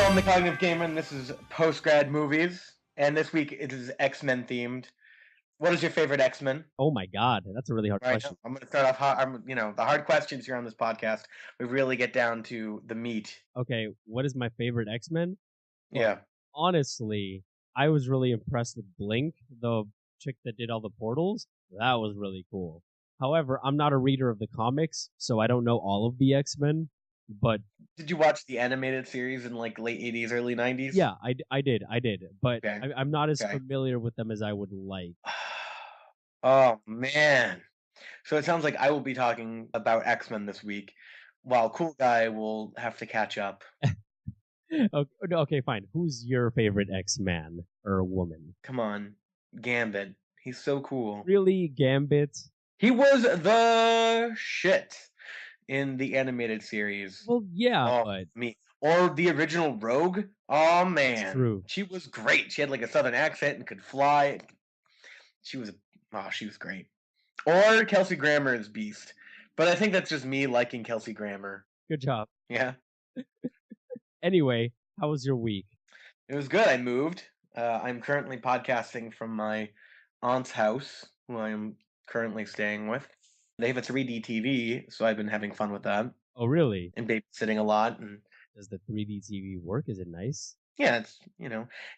I'm the Cognitive Gamer, and this is PostGrad Movies. And this week it is X-Men themed. What is your favorite X-Men? Oh my God, that's a really hard Right, question. I'm going to start off hard. The hard questions here on this podcast. We really get down to the meat. Okay, what is my favorite X-Men? Well, Yeah. honestly, I was really impressed with Blink, the chick that did all the portals. That was really cool. However, I'm not a reader of the comics, so I don't know all of the X-Men. But Did you watch the animated series in like late 80s, early 90s? yeah, I did. But Okay. I'm not as Okay. familiar with them as I would like. Oh, man. So it sounds like I will be talking about X-Men this week, while Cool Guy will have to catch up. Okay, fine. Who's your favorite X-Man or woman? Come on. Gambit. He's so cool. Really, Gambit? He was the shit in the animated series. Well, yeah, Oh, but me. Or the original Rogue. Oh, man. true. She was great. She had like a southern accent and could fly. She was great. Or Kelsey Grammer's Beast. But I think that's just me liking Kelsey Grammer. Good job. Yeah. Anyway, how was your week? It was good. I moved. I'm currently podcasting from my aunt's house, who I am currently staying with. They have a 3D TV, so I've been having fun with that Oh, really? and babysitting a lot. And Does the 3D TV work? Is it nice? yeah,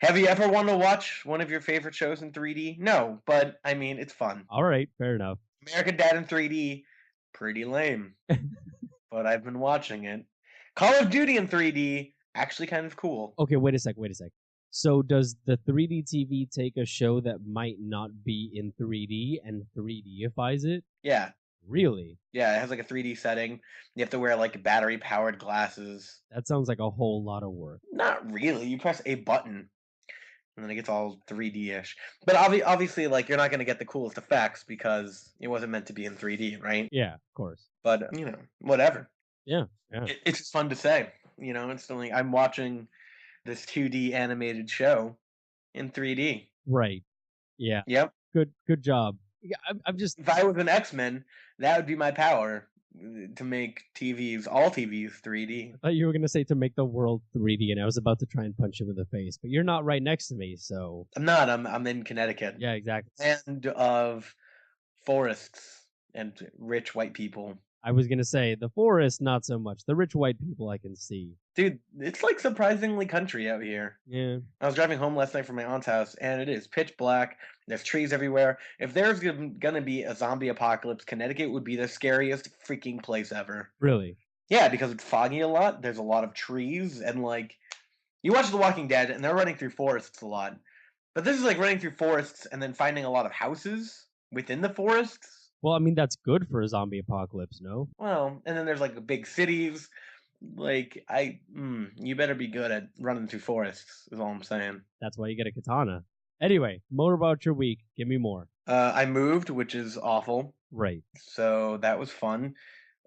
Have you ever wanted to watch one of your favorite shows in 3D? No, but I mean, it's fun. All right, fair enough. American Dad in 3D, pretty lame, but I've been watching it. Call of Duty in 3D, actually kind of cool. Okay, wait a sec. So does the 3D TV take a show that might not be in 3D and 3Difies it? Yeah. Really? Yeah, it has like a 3D setting. You have to wear like battery powered glasses. That sounds like a whole lot of work. Not really. You press a button and then it gets all 3D-ish. But obviously, like, you're not going to get the coolest effects because it wasn't meant to be in 3D, right? Yeah, of course. But, whatever. Yeah. It's just fun to say. It's something I'm watching this 2D animated show in 3D. Right. Yeah. Yep. Good job. Yeah, I'm just. If I was an X-Men, that would be my power, to make all TVs 3D. I thought you were gonna say to make the world 3D, and I was about to try and punch him in the face, but you're not right next to me, so. I'm not. I'm in Connecticut. Yeah, exactly. Land of forests and rich white people. I was gonna say the forest, not so much. The rich white people I can see. Dude, it's like surprisingly country out here. Yeah. I was driving home last night from my aunt's house, and it is pitch black. There's trees everywhere. If there's gonna be a zombie apocalypse, Connecticut would be the scariest freaking place ever. Really? Yeah, because it's foggy a lot. There's a lot of trees, and like, you watch The Walking Dead, and they're running through forests a lot. But this is like running through forests and then finding a lot of houses within the forests. Well, I mean, that's good for a zombie apocalypse, no? Well, and then there's like big cities. Like, you better be good at running through forests, is all I'm saying. That's why you get a katana. Anyway, more about your week. Give me more. I moved, which is awful. Right. So that was fun.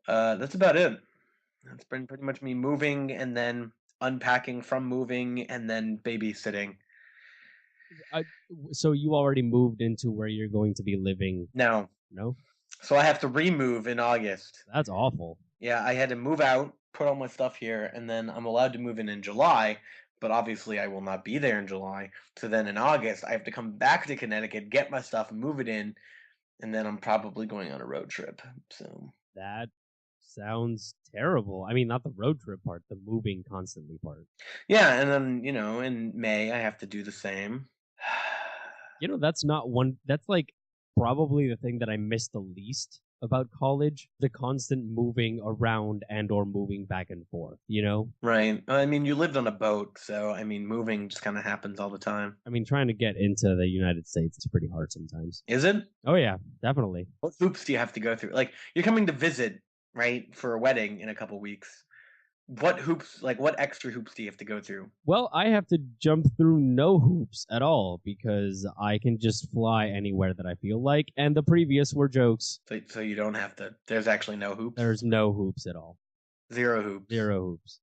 That's about it. That's been pretty much me moving and then unpacking from moving and then babysitting. So you already moved into where you're going to be living? No. So I have to remove in August. That's awful. Yeah, I had to move out, put all my stuff here, and then I'm allowed to move in July, but obviously I will not be there in July. So then in August, I have to come back to Connecticut, get my stuff, move it in, and then I'm probably going on a road trip. So that sounds terrible. I mean, not the road trip part, the moving constantly part. Yeah, and then, in May, I have to do the same. That's like probably the thing that I miss the least about college, the constant moving around and or moving back and forth, Right. I mean, you lived on a boat, so I mean, moving just kind of happens all the time. I mean, trying to get into the United States is pretty hard sometimes. Is it? Oh yeah, definitely. What hoops do you have to go through? Like, you're coming to visit, right, for a wedding in a couple weeks. What extra hoops do you have to go through? Well, I have to jump through no hoops at all because I can just fly anywhere that I feel like, and the previous were jokes. So you don't have to. There's actually no hoops? There's no hoops at all. Zero hoops. Zero hoops.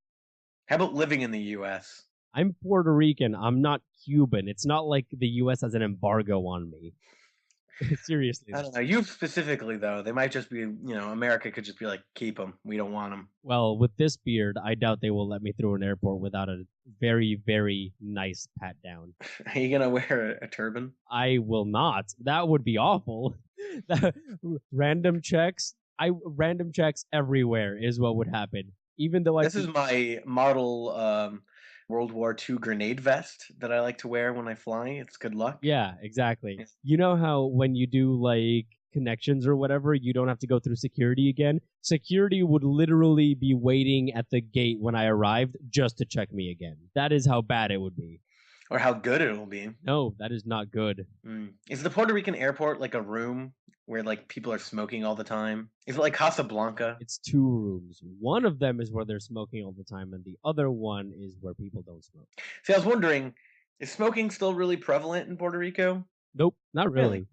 How about living in the U.S.? I'm Puerto Rican. I'm not Cuban. It's not like the U.S. has an embargo on me. Seriously I though. don't know. You specifically, though, they might just be, America could just be like, keep them. We don't want them. Well, with this beard, I doubt they will let me through an airport without a very, very nice pat down. Are you gonna wear a turban? I will not. That would be awful. That- random checks everywhere is what would happen. Even though I This can is my model World War II grenade vest that I like to wear when I fly. It's good luck. Yeah, exactly. Yeah. You know how when you do like connections or whatever, you don't have to go through security again? Security would literally be waiting at the gate when I arrived just to check me again. That is how bad it would be. Or how good it'll be. No, that is not good. Is the Puerto Rican airport like a room where like people are smoking all the time? Is it like Casablanca? It's two rooms. One of them is where they're smoking all the time, and the other one is where people don't smoke. See, I was wondering, is smoking still really prevalent in Puerto Rico? Nope, not Really?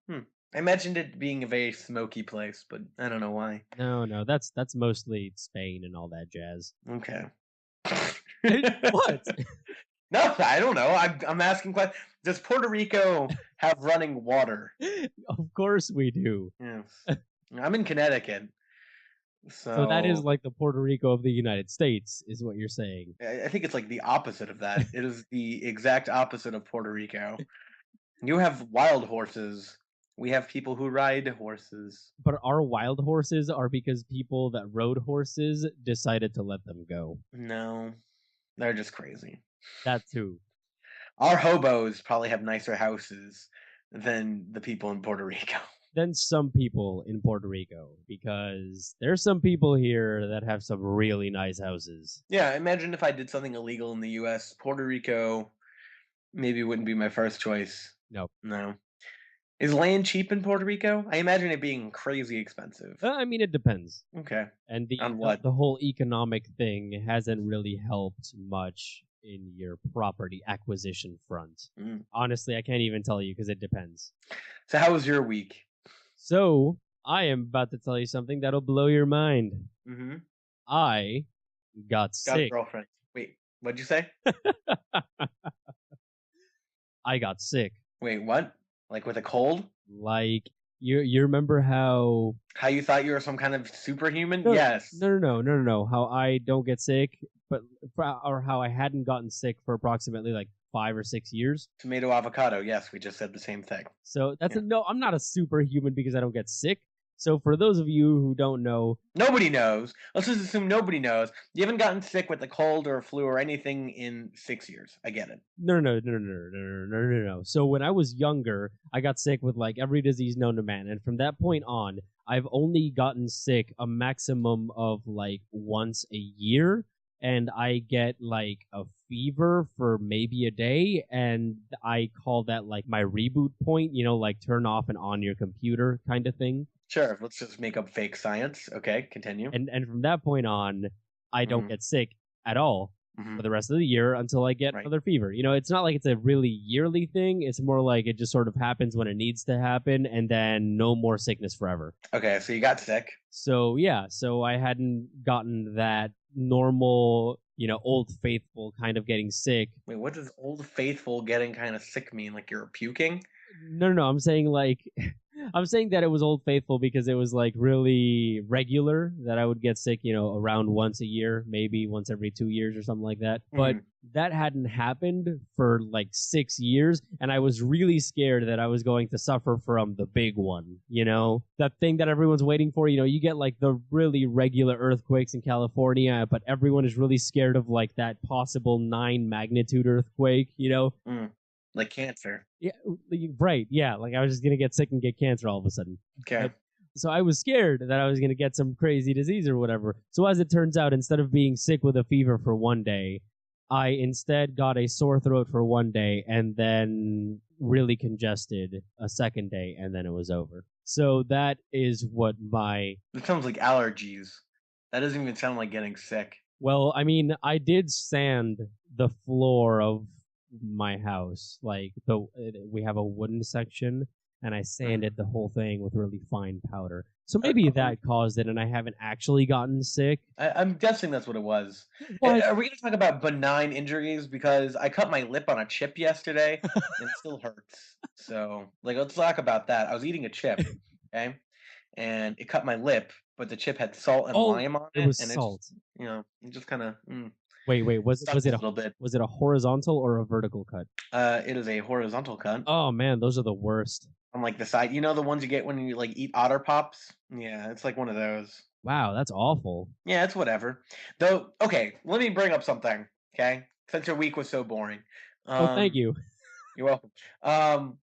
really. I imagined it being a very smoky place, but I don't know why. No, that's mostly Spain and all that jazz. Okay. What? No, I don't know. I'm asking questions. Does Puerto Rico have running water? Of course we do. Yes. I'm in Connecticut, So that is so like the Puerto Rico of the United States, is what you're saying. I think it's like the opposite of that. It is the exact opposite of Puerto Rico. You have wild horses. We have people who ride horses. But our wild horses are because people that rode horses decided to let them go. No, they're just crazy. That too. Our hobos probably have nicer houses than the people in Puerto Rico. Then some people in Puerto Rico, because there's some people here that have some really nice houses. Yeah, imagine if I did something illegal in the US. Puerto Rico maybe wouldn't be my first choice. No. No. Is land cheap in Puerto Rico? I imagine it being crazy expensive. I mean, it depends. Okay. And On what? the whole economic thing hasn't really helped much in your property acquisition front. Mm. Honestly, I can't even tell you because it depends. So how was your week? So, I am about to tell you something that'll blow your mind. Mm-hmm. I got Got a sick. girlfriend. Wait, what'd you say? I got sick. Wait, what? Like with a cold? Like you remember how How you thought you were some kind of superhuman? no, Yes. no. How I don't get sick, but or how I hadn't gotten sick for approximately like 5 or 6 years. Tomato avocado. Yes, we just said the same thing. So that's Yeah. a no. I'm not a superhuman because I don't get sick. So for those of you who don't know, Nobody knows. Let's just assume nobody knows. You haven't gotten sick with a cold or a flu or anything in 6 years. I get it. no. So when I was younger, I got sick with like every disease known to man, and from that point on, I've only gotten sick a maximum of like once a year, and I get like a fever for maybe a day, and I call that like my reboot point, like turn off and on your computer kind of thing. Sure, let's just make up fake science. Okay, continue. And from that point on, I don't Mhm. get sick at all Mhm. for the rest of the year until I get Right. another fever. It's not like it's a really yearly thing. It's more like it just sort of happens when it needs to happen, and then no more sickness forever. Okay, so you got sick. So yeah, so I hadn't gotten that normal, old faithful kind of getting sick. Wait, what does old faithful getting kind of sick mean? Like you're puking? No. I'm saying like I'm saying that it was old faithful because it was like really regular that I would get sick, around once a year, maybe once every 2 years or something like that. But that hadn't happened for like 6 years, and I was really scared that I was going to suffer from the big one, that thing that everyone's waiting for. You get like the really regular earthquakes in California, but everyone is really scared of like that possible 9 magnitude earthquake, Like cancer. Yeah, right. Yeah, like I was just gonna get sick and get cancer all of a sudden. Okay. So I was scared that I was gonna get some crazy disease or whatever. So as it turns out, instead of being sick with a fever for one day, I instead got a sore throat for one day and then really congested a second day, and then it was over. So that is what my It sounds like allergies. That doesn't even sound like getting sick. well, I mean, I did sand the floor of my house. Like we have a wooden section, and I sanded the whole thing with really fine powder. So maybe that caused it, and I haven't actually gotten sick. I'm guessing that's what it was. What? Are we going to talk about benign injuries? Because I cut my lip on a chip yesterday, and it still hurts. So, like, let's talk about that. I was eating a chip, okay, and it cut my lip, but the chip had salt and Oh, lime on it it, was and salt. it just kind of Wait, was sucked it a a little bit. was it a horizontal or a vertical cut? It is a horizontal cut Oh man, those are the worst. on like the side. You know the ones you get when you like eat Otter Pops? Yeah, it's like one of those. Wow, that's awful. Yeah, it's whatever. Though, okay, let me bring up something, okay? Since your week was so boring. Oh, thank Um, you. you're welcome.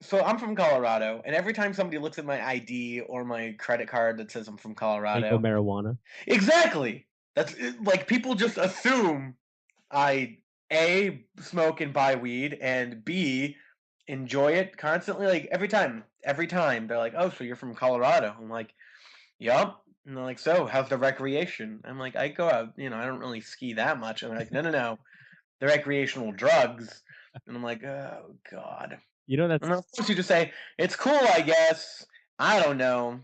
So I'm from Colorado, and every time somebody looks at my ID or my credit card that says I'm from Legal Colorado, marijuana. exactly. Like people just assume I A smoke and buy weed and B enjoy it constantly. Like every time they're like, "Oh, so you're from Colorado?" I'm like, "Yup." And they're like, "So, how's the recreation?" I'm like, "I go out, I don't really ski that much." And they're like, "No, no, no, the recreational drugs." And I'm like, "Oh God." You know And that's of course you just say, "It's cool, I guess." I don't know.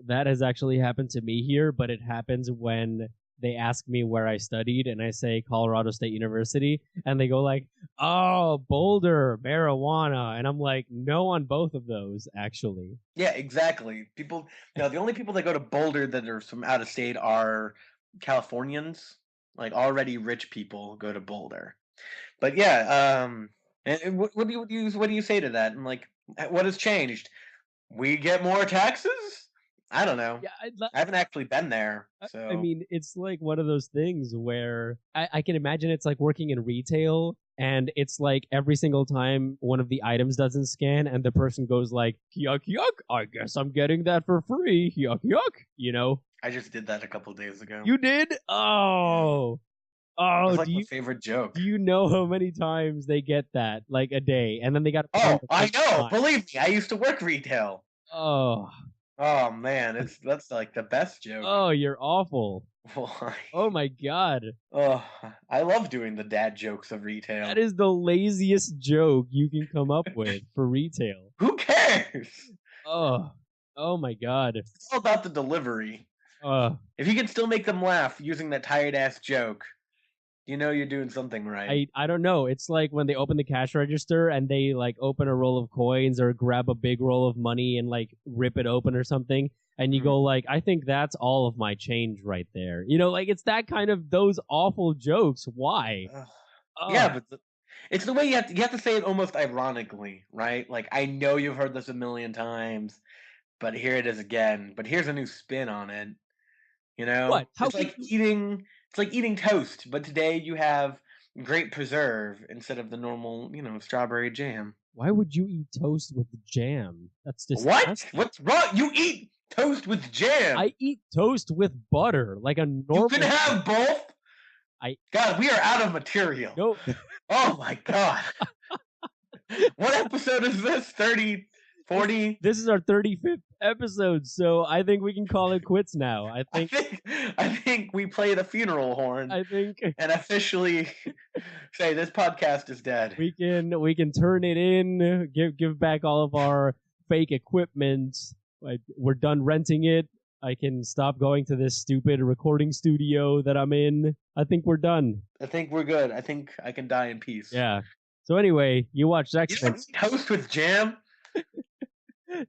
that has actually happened to me here, but it happens when they ask me where I studied and I say Colorado State University and they go like, "Oh, Boulder, marijuana." And I'm like, "No on both of those actually." Yeah, exactly. People, the only people that go to Boulder that are from out of state are Californians. Like already rich people go to Boulder. But yeah, and what do you say to that? And like, what has changed? We get more taxes? I don't know. Yeah, I haven't actually been there, I so mean, it's like one of those things where I can imagine it's like working in retail, and it's like every single time one of the items doesn't scan, and the person goes like, "Yuck, yuck! I guess I'm getting that for free. Yuck, yuck!" I just did that a couple days ago. You did? Yeah, Oh, it's like my favorite do joke. you know how many times they get that? Like a day, and then they got to put on Oh, the I next know. time. Believe me, I used to work retail. Oh, Oh man, that's like the best joke. oh, you're awful. Why? Oh my god. Oh, I love doing the dad jokes of That retail. is the laziest joke you can come up with for retail. Who cares? Oh, oh my god. It's all about the delivery. Uh, If you can still make them laugh using that tired ass joke, you know you're doing something right. I don't know. It's like when they open the cash register and they like open a roll of coins or grab a big roll of money and like rip it open or something, and you Mhm. go like, "I think that's all of my change right there." Like it's that kind of those awful jokes. Why? Ugh. Yeah, Oh, but it's the way you have to say it almost ironically, right? Like I know you've heard this a million times, but here it is again. But here's a new spin on it. You what? know, How could you? it's like eating toast, but today you have grape preserve instead of the normal, strawberry jam. Why would you eat toast with jam? That's What? disgusting. What's wrong? You eat toast with jam. I eat toast with butter like a You can normal. have both. I God, we are out of material. no. Oh my God. What episode is this? 30, This 40? this is our 35th episode, so I think we can call it quits now. I think we play the funeral horn I think and officially say this podcast is dead. we can turn it in, give back all of our fake equipment. Like we're done renting it. I can stop going to this stupid recording studio that I'm in. I think we're done. I think we're good. I think I can die in peace. Yeah. So anyway, you watched You X-Men. don't eat toast with jam?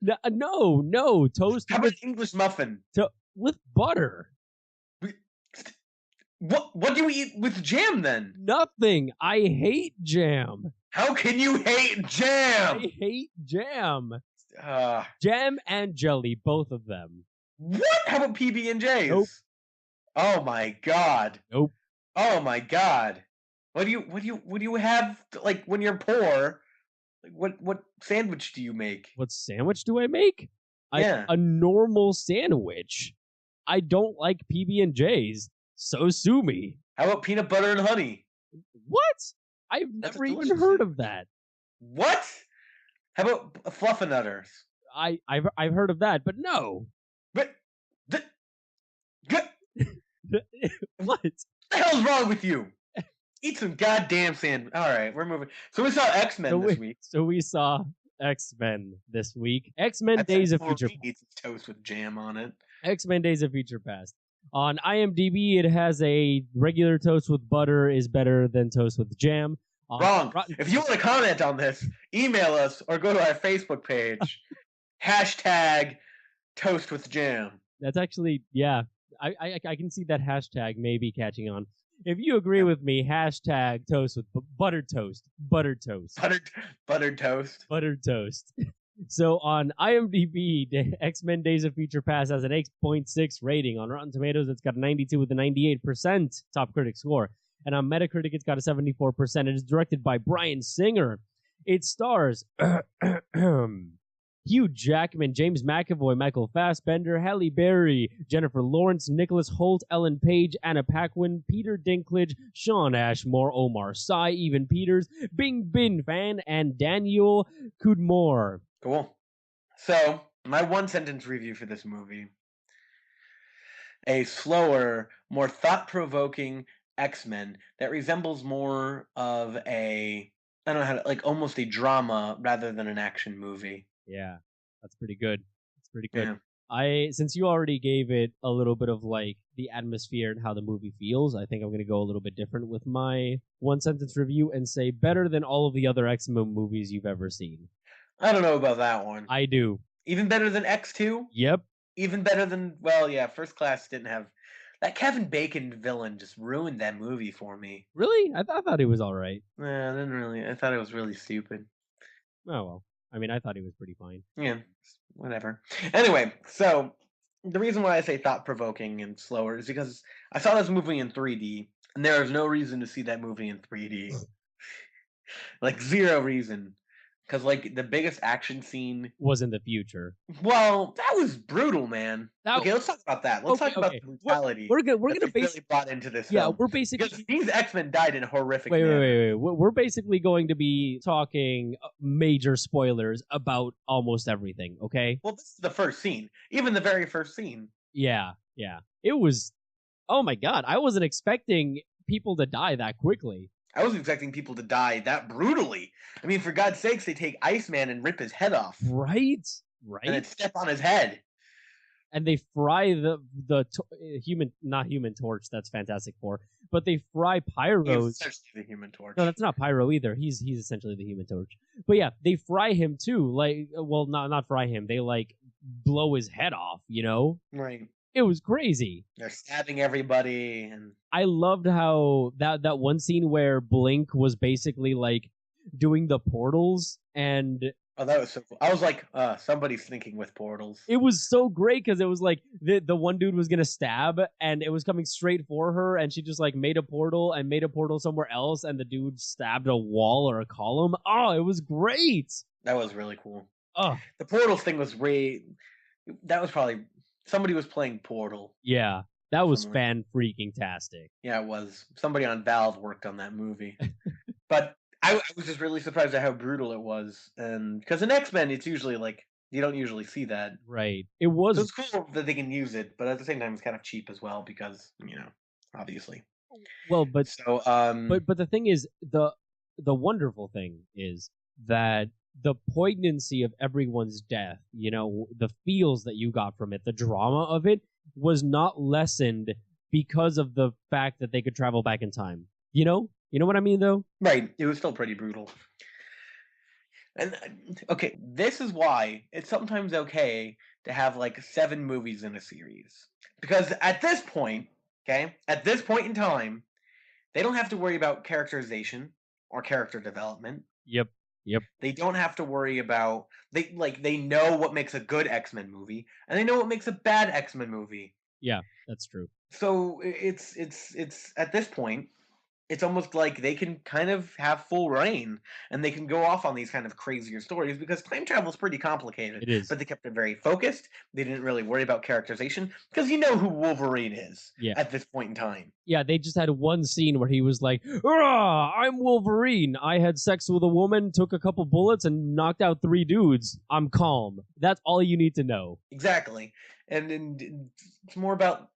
No, toast How about with an English muffin? with butter. What do you eat with jam then? Nothing. I hate jam. How can you hate jam? I hate jam. Uh, Jam and jelly, both of them. what? How about PB and J's? Nope. Oh my God. Nope. Oh my God. What do you have like when you're poor? Like what sandwich do you make? What sandwich do I make? Yeah. A normal sandwich. I don't like PB and J's, so sue me. How about peanut butter and honey? What? I've That's a never even delicious heard sandwich. of that. What? How about fluffernutters? I've heard of that, but no. But the, what What? the hell's wrong with you? Eat some goddamn sandwich. All right, we're moving. So we saw X-Men this week. So we saw X-Men this week. X-Men I bet Days of Future Wolverine eats toast with jam on it. X-Men Days of Future Past. On IMDb, it has a regular toast with butter is better than toast with jam. On Wrong. Rotten If you want to comment on this, email us or go to our Facebook page. Hashtag toast with jam. That's actually, yeah, I can see that hashtag maybe catching on. If you agree with me, hashtag toast with buttered toast. Buttered toast. Buttered toast. Buttered toast. So on IMDb, X-Men Days of Future Past has an 8.6 rating. On Rotten Tomatoes, it's got a 92 with a 98% top critic score. And on Metacritic, it's got a 74%. It is directed by Bryan Singer. It stars Hugh Jackman, James McAvoy, Michael Fassbender, Halle Berry, Jennifer Lawrence, Nicholas Hoult, Ellen Page, Anna Paquin, Peter Dinklage, Shawn Ashmore, Omar Sy, Evan Peters, Bing Bin Fan, and Daniel Cudmore. Cool. So, my one-sentence review for this movie. A slower, more thought-provoking X-Men that resembles more of a, I don't know how to, like almost a drama rather than an action movie. Yeah, that's pretty good. That's pretty good. Yeah. Since you already gave it a little bit of like the atmosphere and how the movie feels, I think I'm going to go a little bit different with my one sentence review and say better than all of the other X-Men movies you've ever seen. I don't know about that one. I do. Even better than X2? Yep. Even better than, well, yeah, First Class didn't have, that Kevin Bacon villain just ruined that movie for me. Really? I thought he was all right. Nah, I didn't really, I thought it was really stupid. Oh, well. I mean, I thought he was pretty fine. Yeah, whatever. Anyway, so the reason why I say thought-provoking and slower is because I saw this movie in 3D, and there is no reason to see that movie in 3D. Like, zero reason. Because, like, the biggest action scene was in the future. Well, that was brutal, man. Okay, let's talk about that. Let's talk about the brutality. We're gonna really brought into this. Yeah, film. We're basically because these X-Men died in a horrific. manner. Wait. We're basically going to be talking major spoilers about almost everything. Okay. Well, this is the first scene, even the very first scene. Yeah. It was. Oh my god! I wasn't expecting people to die that quickly. I was expecting people to die that brutally. I mean, for God's sakes, they take Iceman and rip his head off. Right. And then step on his head. And they fry the not Human Torch. That's Fantastic Four. But they fry Pyro's. He's essentially the Human Torch. No, that's not Pyro either. He's essentially the Human Torch. But yeah, they fry him too. Like, well, not fry him. They like blow his head off. You know. Right. It was crazy. They're stabbing everybody, and I loved how that one scene where Blink was basically like doing the portals, and oh, that was so cool. I was like, somebody's thinking with portals. It was so great because it was like the one dude was gonna stab, and it was coming straight for her, and she just like made a portal somewhere else, and the dude stabbed a wall or a column. Oh, it was great. That was really cool. Oh, the portals thing was that was probably. Somebody was playing Portal. Yeah, that was fan-freaking-tastic. Yeah, it was. Somebody on Valve worked on that movie. But I was just really surprised at how brutal it was. And because in X-Men, it's usually like, you don't usually see that. Right. It was. So it's cool that they can use it, but at the same time, it's kind of cheap as well because, obviously. Well, but so, but the thing is, the wonderful thing is that the poignancy of everyone's death, the feels that you got from it, the drama of it was not lessened because of the fact that they could travel back in time. You know what I mean, though? Right. It was still pretty brutal. And okay, this is why it's sometimes okay to have like 7 movies in a series. Because at this point in time, they don't have to worry about characterization or character development. Yep. They don't have to worry about they know what makes a good X-Men movie and they know what makes a bad X-Men movie. Yeah, that's true. So it's at this point, it's almost like they can kind of have full reign and they can go off on these kind of crazier stories because time travel is pretty complicated. It is. But they kept it very focused. They didn't really worry about characterization because you know who Wolverine is at this point in time. Yeah, they just had one scene where he was like, I'm Wolverine. I had sex with a woman, took a couple bullets, and knocked out 3 dudes. I'm calm. That's all you need to know. Exactly. And it's more about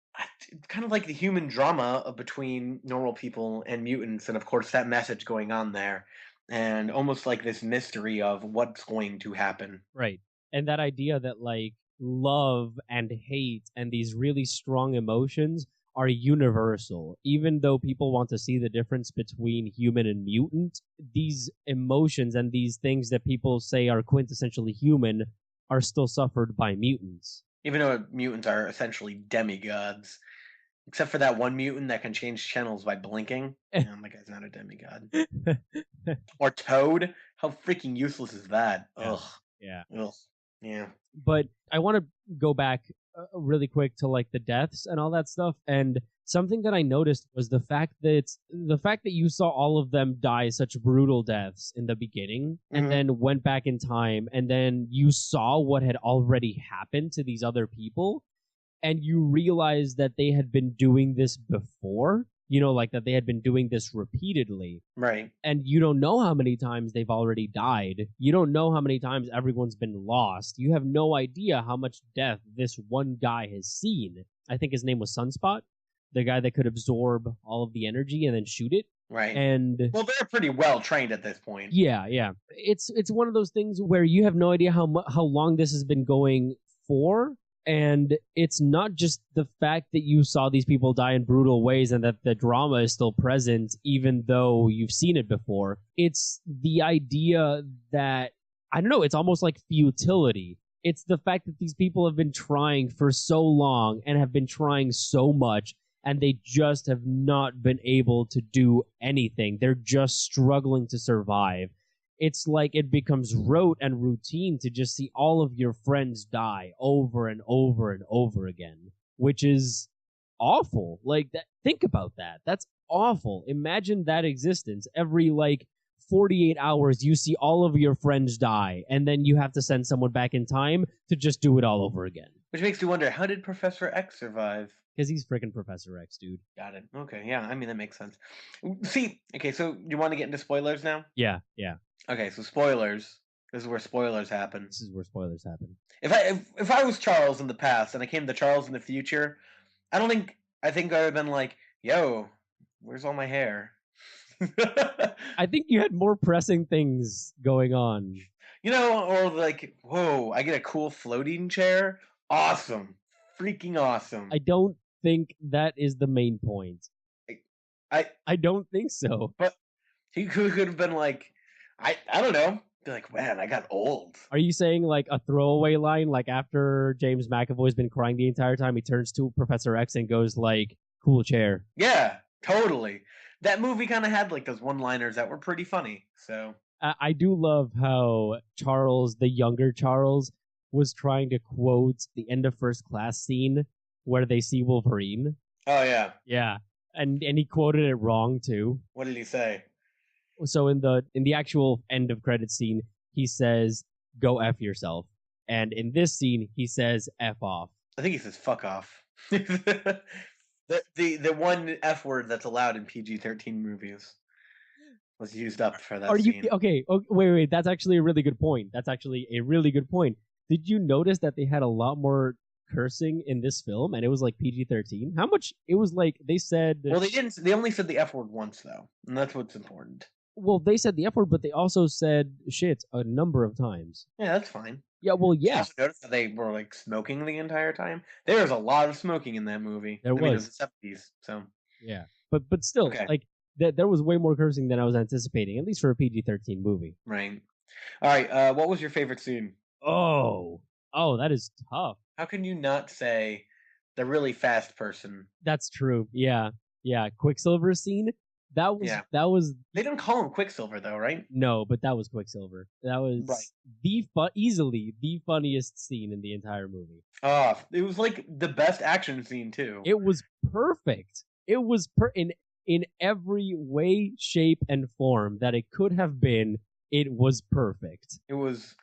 kind of like the human drama between normal people and mutants, and of course that message going on there. and almost like this mystery of what's going to happen. Right. And that idea that like love and hate and these really strong emotions are universal. Even though people want to see the difference between human and mutant, these emotions and these things that people say are quintessentially human are still suffered by mutants. Even though mutants are essentially demigods, except for that one mutant that can change channels by blinking. Yeah, that guy's not a demigod. Or Toad. How freaking useless is that? Yeah. Ugh. Yeah. Ugh. Yeah. But I want to go back really quick to like the deaths and all that stuff. And something that I noticed was the fact that you saw all of them die such brutal deaths in the beginning, and Mhm. then went back in time, and then you saw what had already happened to these other people, and you realized that they had been doing this before. Like that they had been doing this repeatedly, Right. and you don't know how many times they've already died. You don't know how many times everyone's been lost. You have no idea how much death this one guy has seen. I think his name was Sunspot, the guy that could absorb all of the energy and then shoot it. Right. And Well, they're pretty well trained at this point. yeah, it's one of those things where you have no idea how long this has been going for. And it's not just the fact that you saw these people die in brutal ways and that the drama is still present, even though you've seen it before. It's the idea that, I don't know, it's almost like futility. It's the fact that these people have been trying for so long and have been trying so much, and they just have not been able to do anything. They're just struggling to survive. It's like it becomes rote and routine to just see all of your friends die over and over and over again, which is awful. Like that, think about that. That's awful. Imagine that existence. Every like 48 hours you see all of your friends die, and then you have to send someone back in time to just do it all over again. Which makes you wonder, how did Professor X survive? Because he's freaking Professor X, dude. Got it. Okay, yeah, I mean, that makes sense. See, okay, so you want to get into spoilers now? Yeah. Okay, so spoilers. This is where spoilers happen. This is where spoilers happen. If I was Charles in the past and I came to Charles in the future, I think I would have been like, "Yo, where's all my hair?" I think you had more pressing things going on. Or like, "Whoa, I get a cool floating chair. Awesome, freaking awesome." I don't think that is the main point. I don't think so. But he could have been like, I don't know, be like, "Man, I got old." Are you saying like a throwaway line, like after James McAvoy's been crying the entire time, he turns to Professor X and goes like, "Cool chair." Yeah, totally. That movie kind of had like those one-liners that were pretty funny. So I do love how Charles, the younger Charles, was trying to quote the end of First Class scene where they see Wolverine. oh yeah, Yeah, and he quoted it wrong too. what did he say? So in the actual end of credit scene, he says, "Go F yourself," and in this scene, he says, "F off." I think he says "fuck off." The one F word that's allowed in PG-13 movies was used up for that Are you scene. okay? Wait. That's actually a really good point. Did you notice that they had a lot more cursing in this film, and it was like PG-13? How much? It was like they said. Well, they didn't. They only said the F word once, though, and that's what's important. Well, they said the F word, but they also said shit a number of times. Yeah, that's fine. Yeah, well, You yeah, also notice that they were like smoking the entire time. There was a lot of smoking in that movie. There I mean, it was. was the 70s, so yeah, but still, okay, like there was way more cursing than I was anticipating, at least for a PG-13 movie. right. All right. What was your favorite scene? Oh, that is tough. How can you not say the really fast person? That's true. Yeah. Quicksilver scene. Yeah. That was They didn't call him Quicksilver, though, right? no, but that was Quicksilver. That was Right. easily the funniest scene in the entire movie. Oh, it was like the best action scene too. It was perfect. It was in every way, shape, and form that it could have been. It was perfect. It was,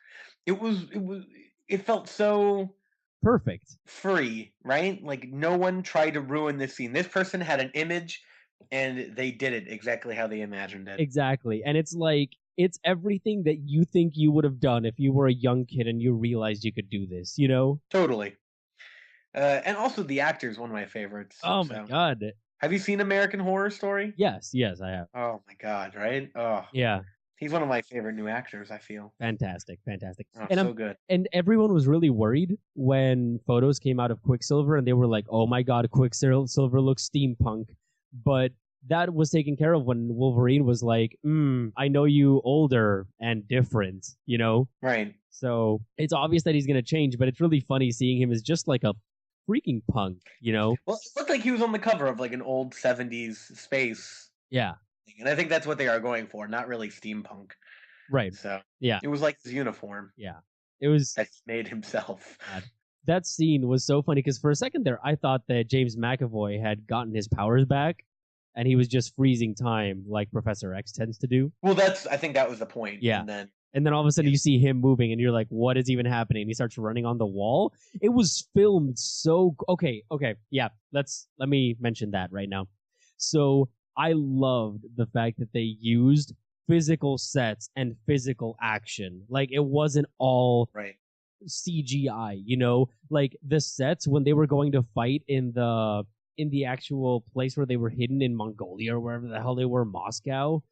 it felt so Perfect. free, right? Like no one tried to ruin this scene. This person had an image, and they did it exactly how they imagined it. Exactly. And it's like it's everything that you think you would have done if you were a young kid and you realized you could do this, you know? Totally. And also the actor is one of my favorites. Oh my god. Have you seen American Horror Story? Yes, I have. Oh my god, right? Oh. Yeah. He's one of my favorite new actors, I feel. Fantastic, fantastic. Oh, And so good. and everyone was really worried when photos came out of Quicksilver, and they were like, "Oh my God, Quicksilver looks steampunk." But that was taken care of when Wolverine was like, I know you older and different, you know? Right. So it's obvious that he's going to change, but it's really funny seeing him as just like a freaking punk, you know? Well, it looked like he was on the cover of like an old 70s space Yeah, thing, and I think that's what they are going for, not really steampunk. right. So Yeah, it was like his uniform yeah. It was that he made himself. God. That scene was so funny because for a second there, I thought that James McAvoy had gotten his powers back and he was just freezing time like Professor X tends to do. Well, I think that was the point. Yeah. And then all of a sudden you see him moving and you're like, what is even happening? He starts running on the wall. It was filmed so okay. Yeah, let me mention that right now. So I loved the fact that they used physical sets and physical action. Like it wasn't all right. CGI, you know? Like the sets when they were going to fight in the actual place where they were hidden in Mongolia or wherever the hell they were, Moscow.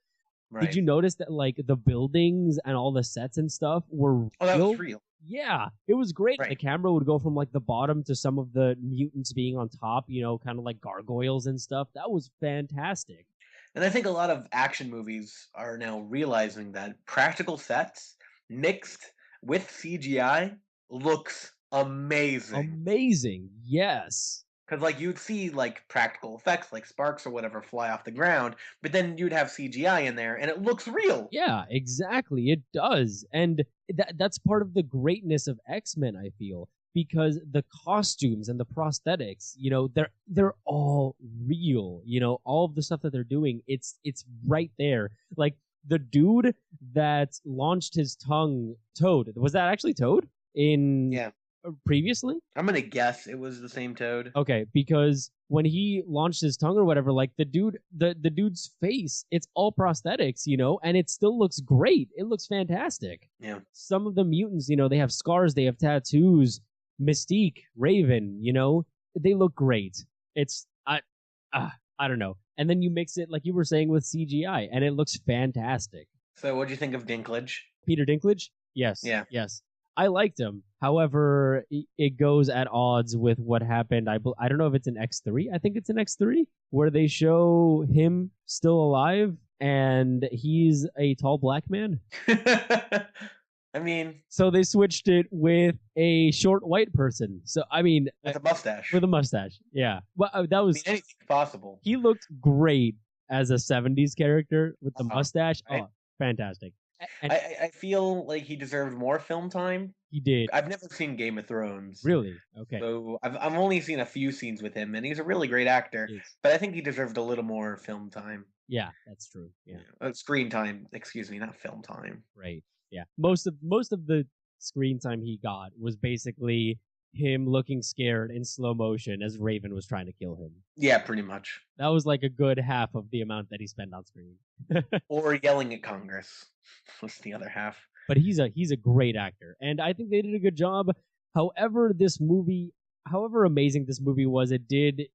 Right. Did you notice that like the buildings and all the sets and stuff were real? Oh, that was real. Yeah, it was great. Right. The camera would go from like the bottom to some of the mutants being on top, you know, kind of like gargoyles and stuff. That was fantastic. And I think a lot of action movies are now realizing that practical sets mixed with CGI looks amazing. Amazing. Yes. Because like you'd see like practical effects like sparks or whatever fly off the ground, but then you'd have CGI in there and it looks real. Yeah, exactly. It does. And that's part of the greatness of X-Men, I feel, because the costumes and the prosthetics, you know, they're all real. You know, all of the stuff that they're doing, it's right there. Like the dude that launched his tongue, Toad. Was that actually Toad in previously? I'm gonna guess it was the same Toad. Okay, because when he launched his tongue or whatever, like the dude's face, it's all prosthetics, you know, and it still looks great. It looks fantastic. Yeah. Some of the mutants, you know, they have scars, they have tattoos. Mystique, Raven, you know, they look great. It's I don't know. And then you mix it like you were saying with CGI, and it looks fantastic. So, what do you think of Dinklage? Peter Dinklage? Yes. Yeah. Yes. I liked him. However, it goes at odds with what happened. I don't know if it's an X3. I think it's an X3 where they show him still alive and he's a tall black man. I mean, so they switched it with a short white person. So I mean, with a mustache. With a mustache, yeah. Well, that was anything's possible. He looked great as a '70s character with the mustache. Right? Oh, fantastic! And I feel like he deserved more film time. He did. I've never seen Game of Thrones. Really? Okay. So I've only seen a few scenes with him, and he's a really great actor. But I think he deserved a little more film time. Yeah, that's true. Yeah. Screen time. Excuse me, not film time. Right. Yeah. Most of the screen time he got was basically him looking scared in slow motion as Raven was trying to kill him. Yeah, pretty much. That was like a good half of the amount that he spent on screen. Or yelling at Congress was the other half. But he's a great actor, and I think they did a good job. However amazing this movie was, it did,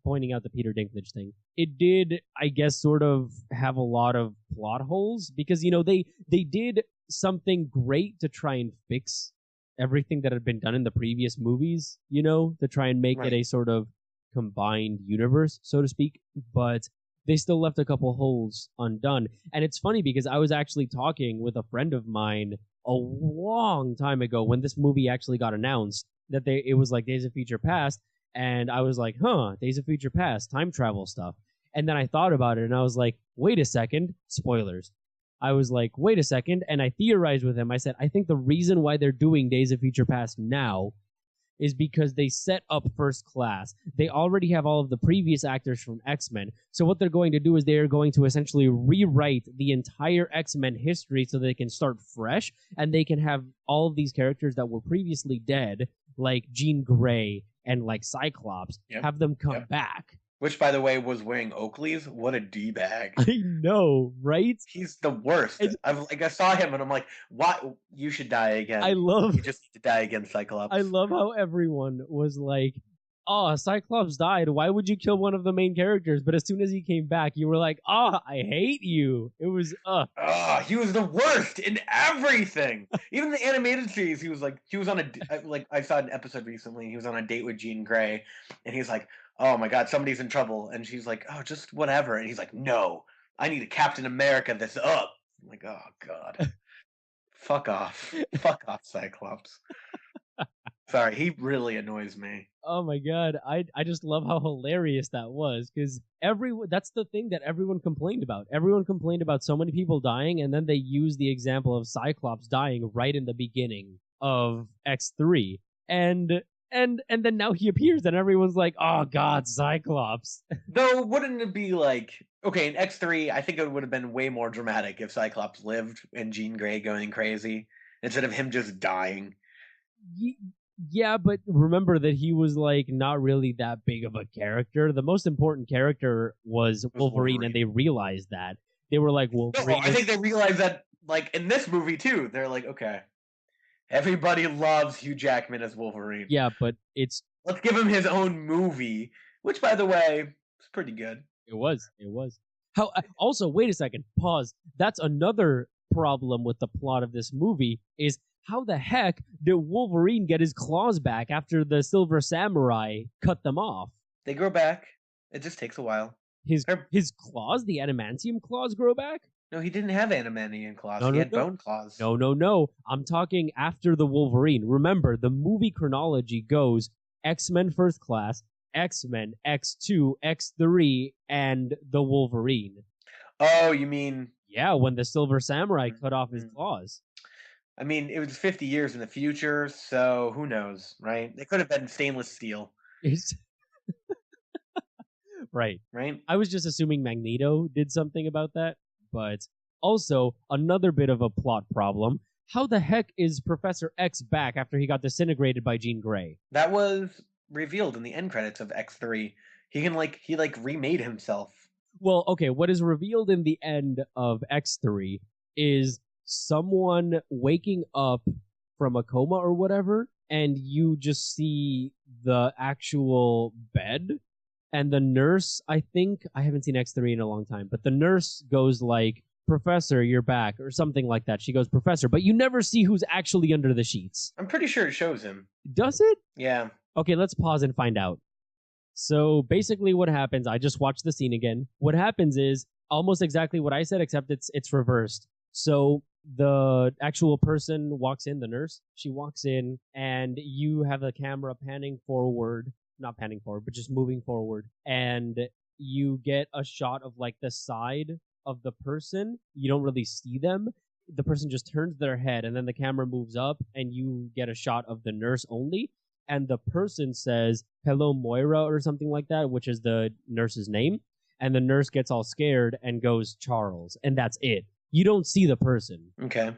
pointing out the Peter Dinklage thing, it did, I guess, sort of have a lot of plot holes because, you know, they did something great to try and fix everything that had been done in the previous movies, you know, to try and make it a sort of combined universe, so to speak, but they still left a couple holes undone. And it's funny because I was actually talking with a friend of mine a long time ago when this movie actually got announced that it was like Days of Future Past, and I was like, Days of Future Past, time travel stuff. And then I thought about it and I was like, wait a second, spoilers. I was like, wait a second, and I theorized with him. I said, I think the reason why they're doing Days of Future Past now is because they set up First Class. They already have all of the previous actors from X-Men. So what they're going to do is they are going to essentially rewrite the entire X-Men history so they can start fresh, and they can have all of these characters that were previously dead, like Jean Grey and like Cyclops, have them come back. Which, by the way, was wearing Oakley's. What a D-bag. I know, right? He's the worst. I saw him and I'm like, why? You should die again. You just need to die again, Cyclops. I love how everyone was like, oh, Cyclops died. Why would you kill one of the main characters? But as soon as he came back, you were like, oh, I hate you. It was, He was the worst in everything. Even the animated series, he was on I saw an episode recently. He was on a date with Jean Grey, and he's like, "Oh my God, somebody's in trouble," and she's like, "Oh, just whatever," and he's like, "No, I need a Captain America this up." I'm like, "Oh God, fuck off, Cyclops." Sorry, he really annoys me. oh my god, I just love how hilarious that was because everyone that's the thing that everyone complained about. Everyone complained about so many people dying, and then they used the example of Cyclops dying right in the beginning of X3, and then now he appears, and everyone's like, "Oh God, Cyclops!" Though, wouldn't it be like, okay, in X3, I think it would have been way more dramatic if Cyclops lived and Jean Grey going crazy instead of him just dying. Yeah, but remember that he was like not really that big of a character. The most important character was Wolverine, and they realized that. They were like, No, Wolverine. I think they realized that, like, in this movie too. They're like, okay, everybody loves Hugh Jackman as Wolverine. Yeah, but Let's give him his own movie, which, by the way, is pretty good. It was. How? Also, wait a second. Pause. That's another problem with the plot of this movie is how the heck did Wolverine get his claws back after the Silver Samurai cut them off? They grow back. It just takes a while. His claws, the adamantium claws, grow back? No, he didn't have adamantium claws. No, he no, had no. bone claws. No. I'm talking after the Wolverine. Remember, the movie chronology goes X-Men First Class, X-Men, X2, X3, and the Wolverine. Oh, you mean... Yeah, when the Silver Samurai cut off his claws. I mean, it was 50 years in the future, so who knows, right? It could have been stainless steel. Right. Right? I was just assuming Magneto did something about that, but also another bit of a plot problem. How the heck is Professor X back after he got disintegrated by Jean Grey? That was revealed in the end credits of X3. He remade himself. Well, okay, what is revealed in the end of X3 is someone waking up from a coma or whatever, and you just see the actual bed, and the nurse, I haven't seen X3 in a long time, but the nurse goes like, "Professor, you're back," or something like that. She goes, "Professor," but you never see who's actually under the sheets. I'm pretty sure it shows him. Does it? Yeah. Okay, let's pause and find out. So basically what happens, I just watched the scene again. What happens is almost exactly what I said, except it's reversed. So the actual person walks in, the nurse, she walks in, and you have the camera panning forward, not panning forward, but just moving forward. And you get a shot of like the side of the person. You don't really see them. The person just turns their head, and then the camera moves up, and you get a shot of the nurse only. And the person says, "Hello, Moira," or something like that, which is the nurse's name. And the nurse gets all scared and goes, "Charles." And that's it. You don't see the person. Okay.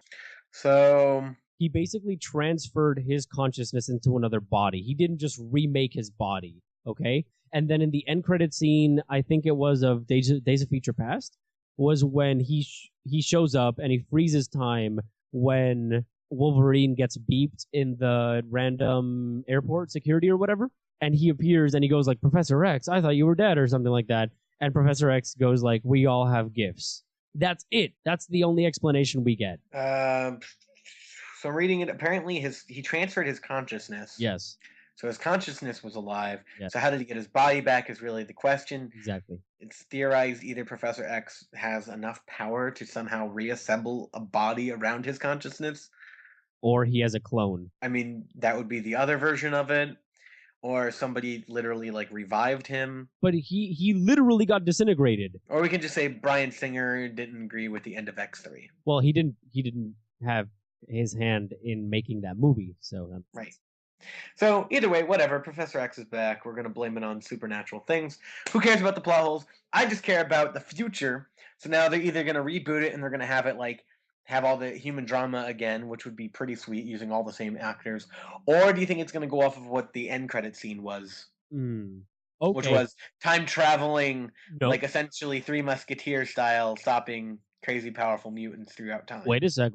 So he basically transferred his consciousness into another body. He didn't just remake his body, okay? And then in the end credit scene, I think it was of Days of Future Past, was when he shows up and he freezes time when Wolverine gets beeped in the random airport security or whatever, and he appears and he goes like, "Professor X, I thought you were dead," or something like that. And Professor X goes like, "We all have gifts." That's it. That's the only explanation we get. So I'm reading it. Apparently, he transferred his consciousness. Yes. So his consciousness was alive. Yes. So how did he get his body back is really the question. Exactly. It's theorized either Professor X has enough power to somehow reassemble a body around his consciousness, or he has a clone. I mean, that would be the other version of it. Or somebody literally like revived him. But he literally got disintegrated. Or we can just say Bryan Singer didn't agree with the end of X3. Well, he didn't have his hand in making that movie, so right. So either way, whatever. Professor X is back. We're gonna blame it on supernatural things. Who cares about the plot holes? I just care about the future. So now they're either gonna reboot it and they're gonna have it like have all the human drama again, which would be pretty sweet using all the same actors, or do you think it's gonna go off of what the end credit scene was? Okay. Which was time traveling, like essentially Three Musketeers style, stopping crazy powerful mutants throughout time. Wait a sec.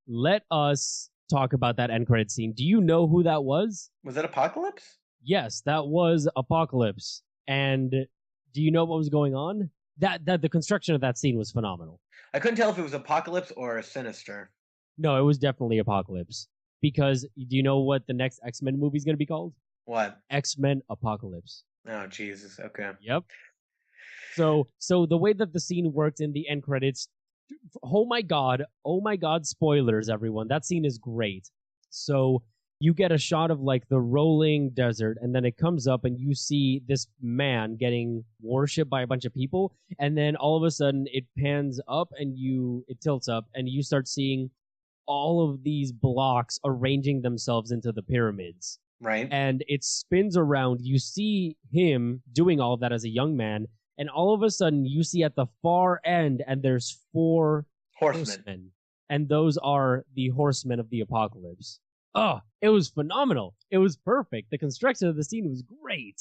Let us talk about that end credit scene. Do you know who that was? Was it Apocalypse? Yes, that was Apocalypse. And do you know what was going on? That the construction of that scene was phenomenal. I couldn't tell if it was Apocalypse or Sinister. No, it was definitely Apocalypse. Because do you know what the next X-Men movie is going to be called? What? X-Men Apocalypse. Oh, Jesus. Okay. Yep. So the way that the scene worked in the end credits, oh my god, spoilers, everyone. That scene is great. So you get a shot of like the rolling desert, and then it comes up and you see this man getting worshipped by a bunch of people, and then all of a sudden it pans up and it tilts up and you start seeing all of these blocks arranging themselves into the pyramids. Right. And it spins around. You see him doing all of that as a young man, and all of a sudden you see at the far end, and there's 4 horsemen. And those are the horsemen of the apocalypse. Oh, it was phenomenal. It was perfect. The construction of the scene was great.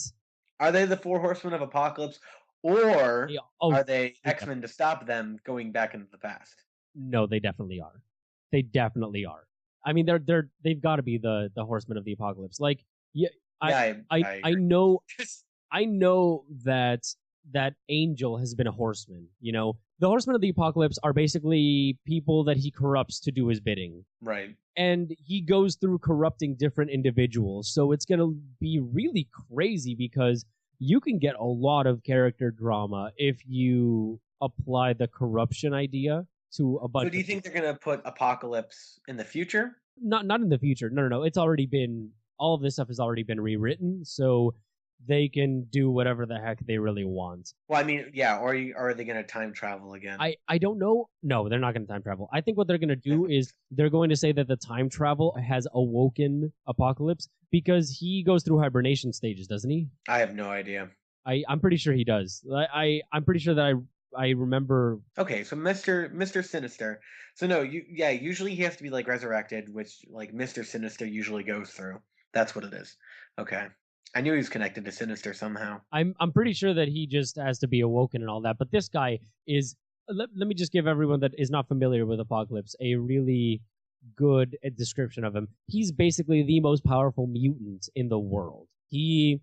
Are they the 4 horsemen of apocalypse, or are they X-Men to stop them going back into the past? No, they definitely are. They definitely are. I mean, they've got to be the horsemen of the apocalypse. Like, I know I know that Angel has been a horseman. You know, the horsemen of the apocalypse are basically people that he corrupts to do his bidding. Right. And he goes through corrupting different individuals. So it's going to be really crazy because you can get a lot of character drama if you apply the corruption idea to a bunch. So do you think they're going to put Apocalypse in the future? Not in the future. No. It's already been, all of this stuff has already been rewritten. So they can do whatever the heck they really want. Well, I mean, yeah, or are they going to time travel again? I don't know. No, they're not going to time travel. I think what they're going to do is they're going to say that the time travel has awoken Apocalypse because he goes through hibernation stages, doesn't he? I have no idea. I'm pretty sure he does. I'm pretty sure that I remember. Okay, so Mr. Sinister. So no, usually he has to be like resurrected, which like Mr. Sinister usually goes through. That's what it is. Okay. I knew he was connected to Sinister somehow. I'm pretty sure that he just has to be awoken and all that. But this guy is. Let me just give everyone that is not familiar with Apocalypse a really good description of him. He's basically the most powerful mutant in the world. He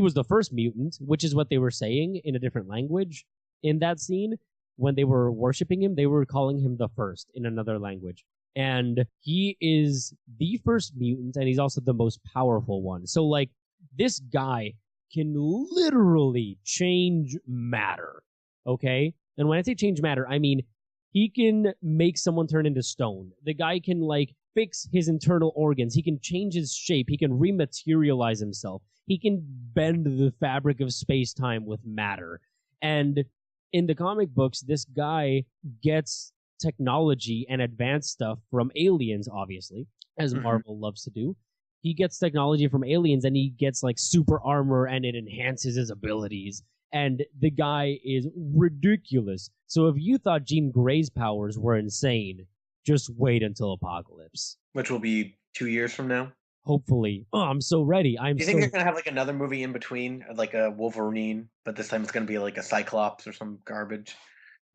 was the first mutant, which is what they were saying in a different language in that scene. When they were worshiping him, they were calling him the first in another language. And he is the first mutant, and he's also the most powerful one. So, like, this guy can literally change matter, okay? And when I say change matter, I mean he can make someone turn into stone. The guy can, like, fix his internal organs. He can change his shape. He can rematerialize himself. He can bend the fabric of space-time with matter. And in the comic books, this guy gets technology and advanced stuff from aliens, obviously, as Marvel loves to do. He gets technology from aliens and he gets like super armor and it enhances his abilities. And the guy is ridiculous. So if you thought Jean Grey's powers were insane, just wait until Apocalypse. Which will be 2 years from now? Hopefully. Oh, I'm so ready. Do you think they're going to have like another movie in between, like a Wolverine, but this time it's going to be like a Cyclops or some garbage?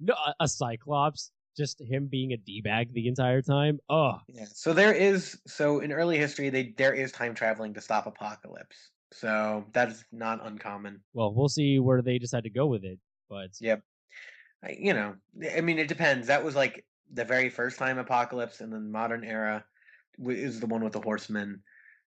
No, a Cyclops. Just him being a D-bag the entire time. Oh. Yeah. So in early history, there is time traveling to stop Apocalypse. So that is not uncommon. Well, we'll see where they decide to go with it. But yep. I mean, it depends. That was like the very first time Apocalypse, and then modern era is the one with the horsemen,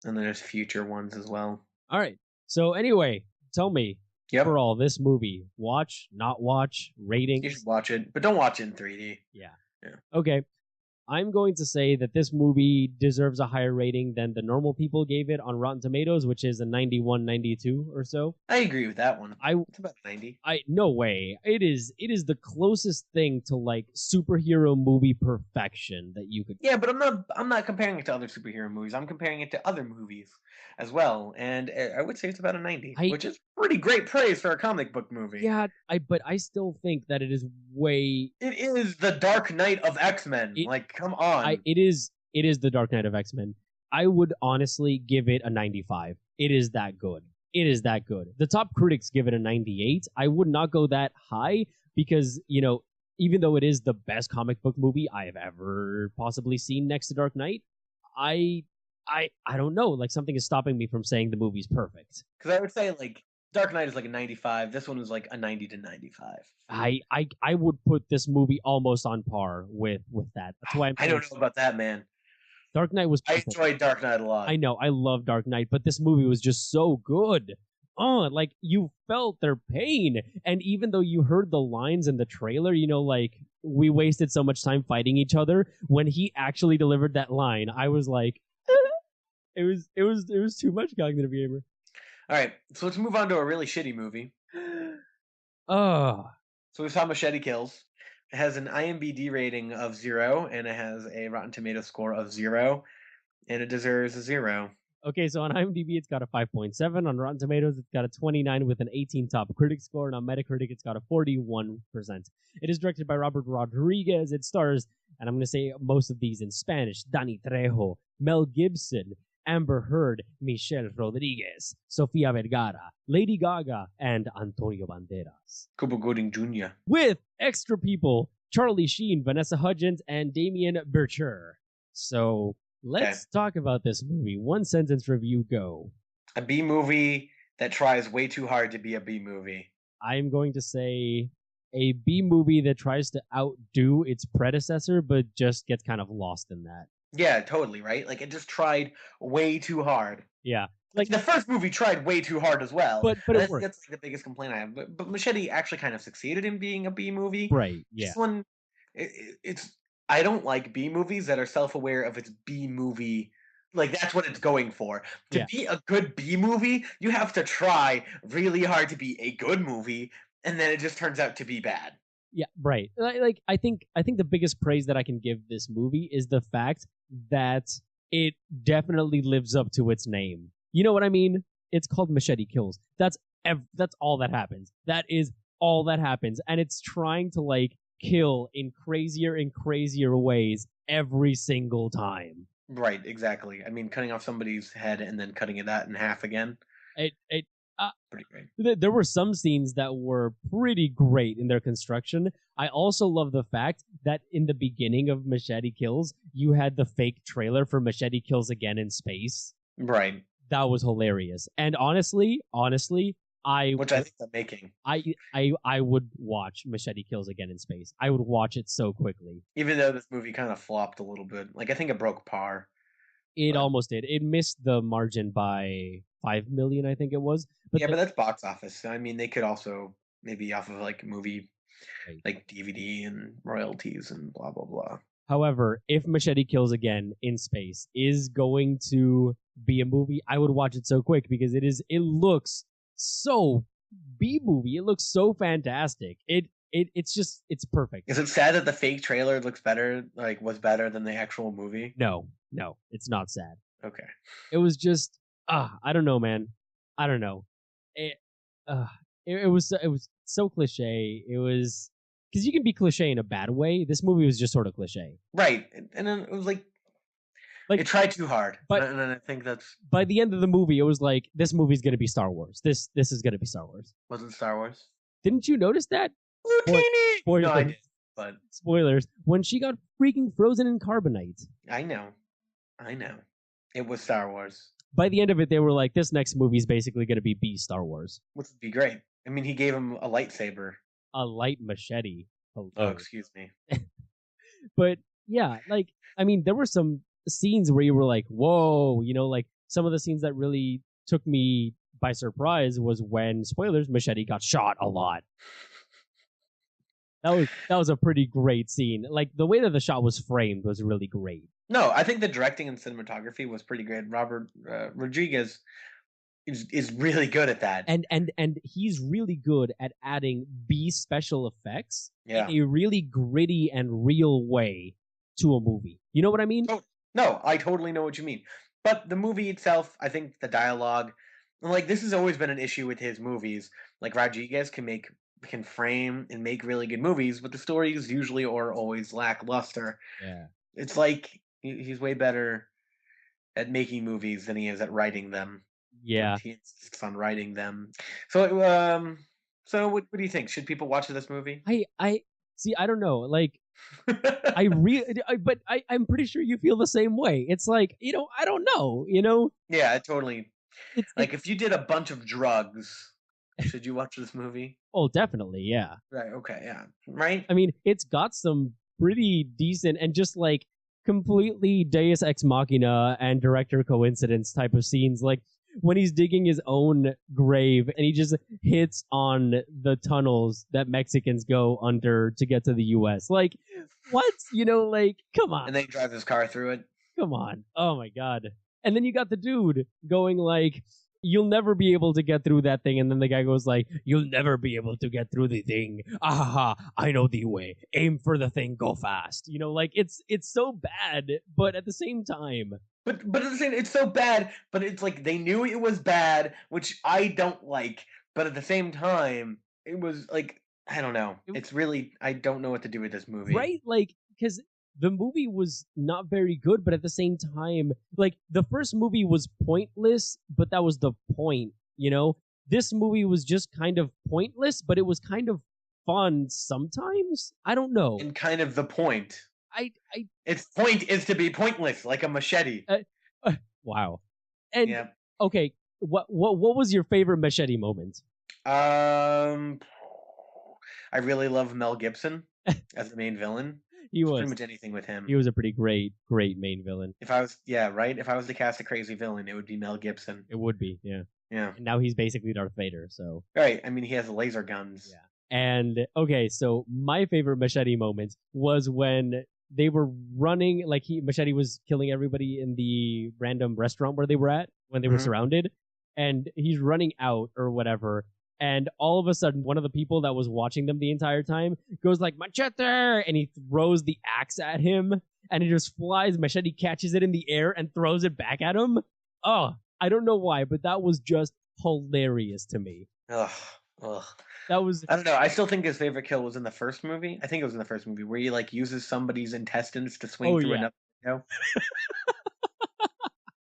and then there's future ones as well. All right. So anyway, tell me. Yep. For all this movie, watch, not watch, ratings. You should watch it, but don't watch it in 3D. Yeah. Okay. I'm going to say that this movie deserves a higher rating than the normal people gave it on Rotten Tomatoes, which is a 91, 92 or so. I agree with that one. It's about 90. No way. It is the closest thing to like superhero movie perfection that you could. Yeah, but I'm not comparing it to other superhero movies. I'm comparing it to other movies as well, and I would say it's about a 90, which is pretty great praise for a comic book movie. Yeah, but I still think that it is way. It is the Dark Knight of X-Men. Come on. It is the Dark Knight of X-Men. I would honestly give it a 95. It is that good. It is that good. The top critics give it a 98. I would not go that high because, even though it is the best comic book movie I have ever possibly seen next to Dark Knight, I I don't know. Like something is stopping me from saying the movie's perfect. Because I would say like Dark Knight is like a 95. This one is like a 90 to 95. I would put this movie almost on par with that. That's why I'm I saying don't know about that, man. Dark Knight was I perfect. enjoyed Dark Knight a lot. I know, I love Dark Knight, but this movie was just so good. Oh, like you felt their pain. And even though you heard the lines in the trailer, you know, like we wasted so much time fighting each other, when he actually delivered that line, I was like, it was too much cognitive gamer. All right, so let's move on to a really shitty movie. Oh, So we saw Machete Kills. It has an IMDb rating of 0, and it has a Rotten Tomato score of 0, and it deserves a 0. okay, so on IMDb it's got a 5.7. On Rotten Tomatoes it's got a 29 with an 18 top critic score, and on Metacritic it's got a 41%. It is directed by Robert Rodriguez. It stars, and I'm going to say most of these in Spanish, Danny Trejo, Mel Gibson, Amber Heard, Michelle Rodriguez, Sofia Vergara, Lady Gaga, and Antonio Banderas. Cuba Gooding Jr. With extra people, Charlie Sheen, Vanessa Hudgens, and Damien Burchell. So let's talk about this movie. One sentence review, go. A B movie that tries way too hard to be a B movie. I'm going to say a B movie that tries to outdo its predecessor, but just gets kind of lost in that. Yeah, totally, right? Like, it just tried way too hard. Yeah. Like, the first movie tried way too hard as well. But it worked. That's like the biggest complaint I have. But Machete actually kind of succeeded in being a B movie. Right, yeah. This one, it's... I don't like B movies that are self-aware of its B movie. Like, that's what it's going for. To be a good B movie, you have to try really hard to be a good movie, and then it just turns out to be bad. Yeah, right. Like I think the biggest praise that I can give this movie is the fact that it definitely lives up to its name. You know what I mean? It's called Machete Kills. That's all that happens. That is all that happens, and it's trying to like kill in crazier and crazier ways every single time. Right, exactly. I mean, cutting off somebody's head and then cutting it out in half again. Pretty great. There were some scenes that were pretty great in their construction. I also love the fact that in the beginning of Machete Kills, you had the fake trailer for Machete Kills Again in Space. Right. That was hilarious. And honestly, which I think they're making. I would watch Machete Kills Again in Space. I would watch it so quickly. Even though this movie kind of flopped a little bit. Like, I think it broke par. It almost did. It missed the margin by 5 million, I think it was. But but that's box office. I mean, they could also maybe off of like movie, like DVD and royalties and blah, blah, blah. However, if Machete Kills Again in Space is going to be a movie, I would watch it so quick because it looks so B movie. It looks so fantastic. It's perfect. Is it sad that the fake trailer was better than the actual movie? No, it's not sad. Okay. It was just I don't know, man. I don't know. It was so cliche. It was because you can be cliche in a bad way. This movie was just sort of cliche. Right. And then it was like it tried too hard. And I think that's by the end of the movie, it was like this movie's gonna be Star Wars. This is gonna be Star Wars. Was it Star Wars? Didn't you notice that? Spoilers. No, I did, but spoilers. When she got freaking frozen in carbonite. I know. It was Star Wars. By the end of it, they were like, this next movie is basically going to be B Star Wars. Which would be great. I mean, he gave him a lightsaber. A light machete. Oh, excuse me. But yeah, like, I mean, there were some scenes where you were like, whoa, you know, like some of the scenes that really took me by surprise was when, spoilers, Machete got shot a lot. That was a pretty great scene. Like the way that the shot was framed was really great. No, I think the directing and cinematography was pretty great. Robert Rodriguez is really good at that, and he's really good at adding B special effects in a really gritty and real way to a movie. You know what I mean? Oh, no, I totally know what you mean. But the movie itself, I think the dialogue, like this has always been an issue with his movies. Like Rodriguez can frame and make really good movies, but the stories usually are always lackluster. Yeah. It's like he's way better at making movies than he is at writing them. Yeah. He insists on writing them. So what do you think? Should people watch this movie? I see, I don't know. Like I'm pretty sure you feel the same way. It's like, I don't know, Yeah, I totally. it. Like, if you did a bunch of drugs, should you watch this movie? Oh, definitely, yeah. Right. Okay. Yeah. Right. I mean, it's got some pretty decent and just like completely Deus Ex Machina and director coincidence type of scenes. Like when he's digging his own grave and he just hits on the tunnels that Mexicans go under to get to the US. Like, what? Like, come on. And then he drives his car through it. Come on. Oh my God. And then you got the dude going like, you'll never be able to get through that thing. And then the guy goes like, you'll never be able to get through the thing. Ah, I know the way. Aim for the thing, go fast. Like it's so bad, but at the same time. But at the same, it's so bad. But it's like they knew it was bad, which I don't like. But at the same time, it was like I don't know. It's really I don't know what to do with this movie. Right? Like, because the movie was not very good, but at the same time, like the first movie was pointless, but that was the point, This movie was just kind of pointless, but it was kind of fun sometimes. I don't know. And kind of the point. I Its point is to be pointless, like a machete. Wow. And yeah. Okay, what was your favorite machete moment? I really love Mel Gibson as the main villain. He was pretty much anything with him. He was a pretty great main villain. If I was, right. If I was to cast a crazy villain, it would be Mel Gibson. It would be, yeah. Yeah. And now he's basically Darth Vader, so. Right. I mean, he has laser guns. Yeah. And okay, so my favorite machete moment was when they were running, like Machete was killing everybody in the random restaurant where they were at when they were surrounded, and he's running out or whatever. And all of a sudden, one of the people that was watching them the entire time goes like, machete! And he throws the axe at him, and it just flies. Machete catches it in the air and throws it back at him. Oh, I don't know why, but that was just hilarious to me. Ugh. That was. I don't know. I still think his favorite kill was in the first movie. I think it was in the first movie where he like uses somebody's intestines to swing through another window.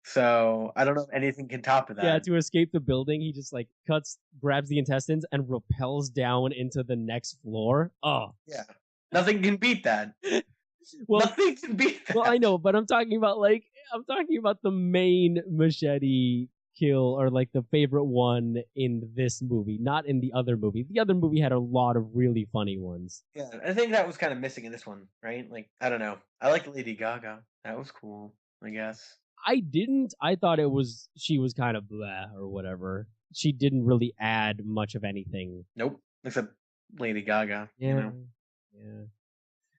So I don't know if anything can top of that. Yeah, to escape the building, he just like grabs the intestines and rappels down into the next floor. Oh, yeah, nothing can beat that. Well, nothing can beat that. Well, I know, but I'm talking about the main machete kill, or like the favorite one in this movie, not in the other movie. The other movie had a lot of really funny ones. Yeah, I think that was kind of missing in this one, right? Like, I don't know. I like Lady Gaga. That was cool, I guess. I didn't. I thought she was kind of blah or whatever. She didn't really add much of anything. Nope, except Lady Gaga. Yeah. Yeah.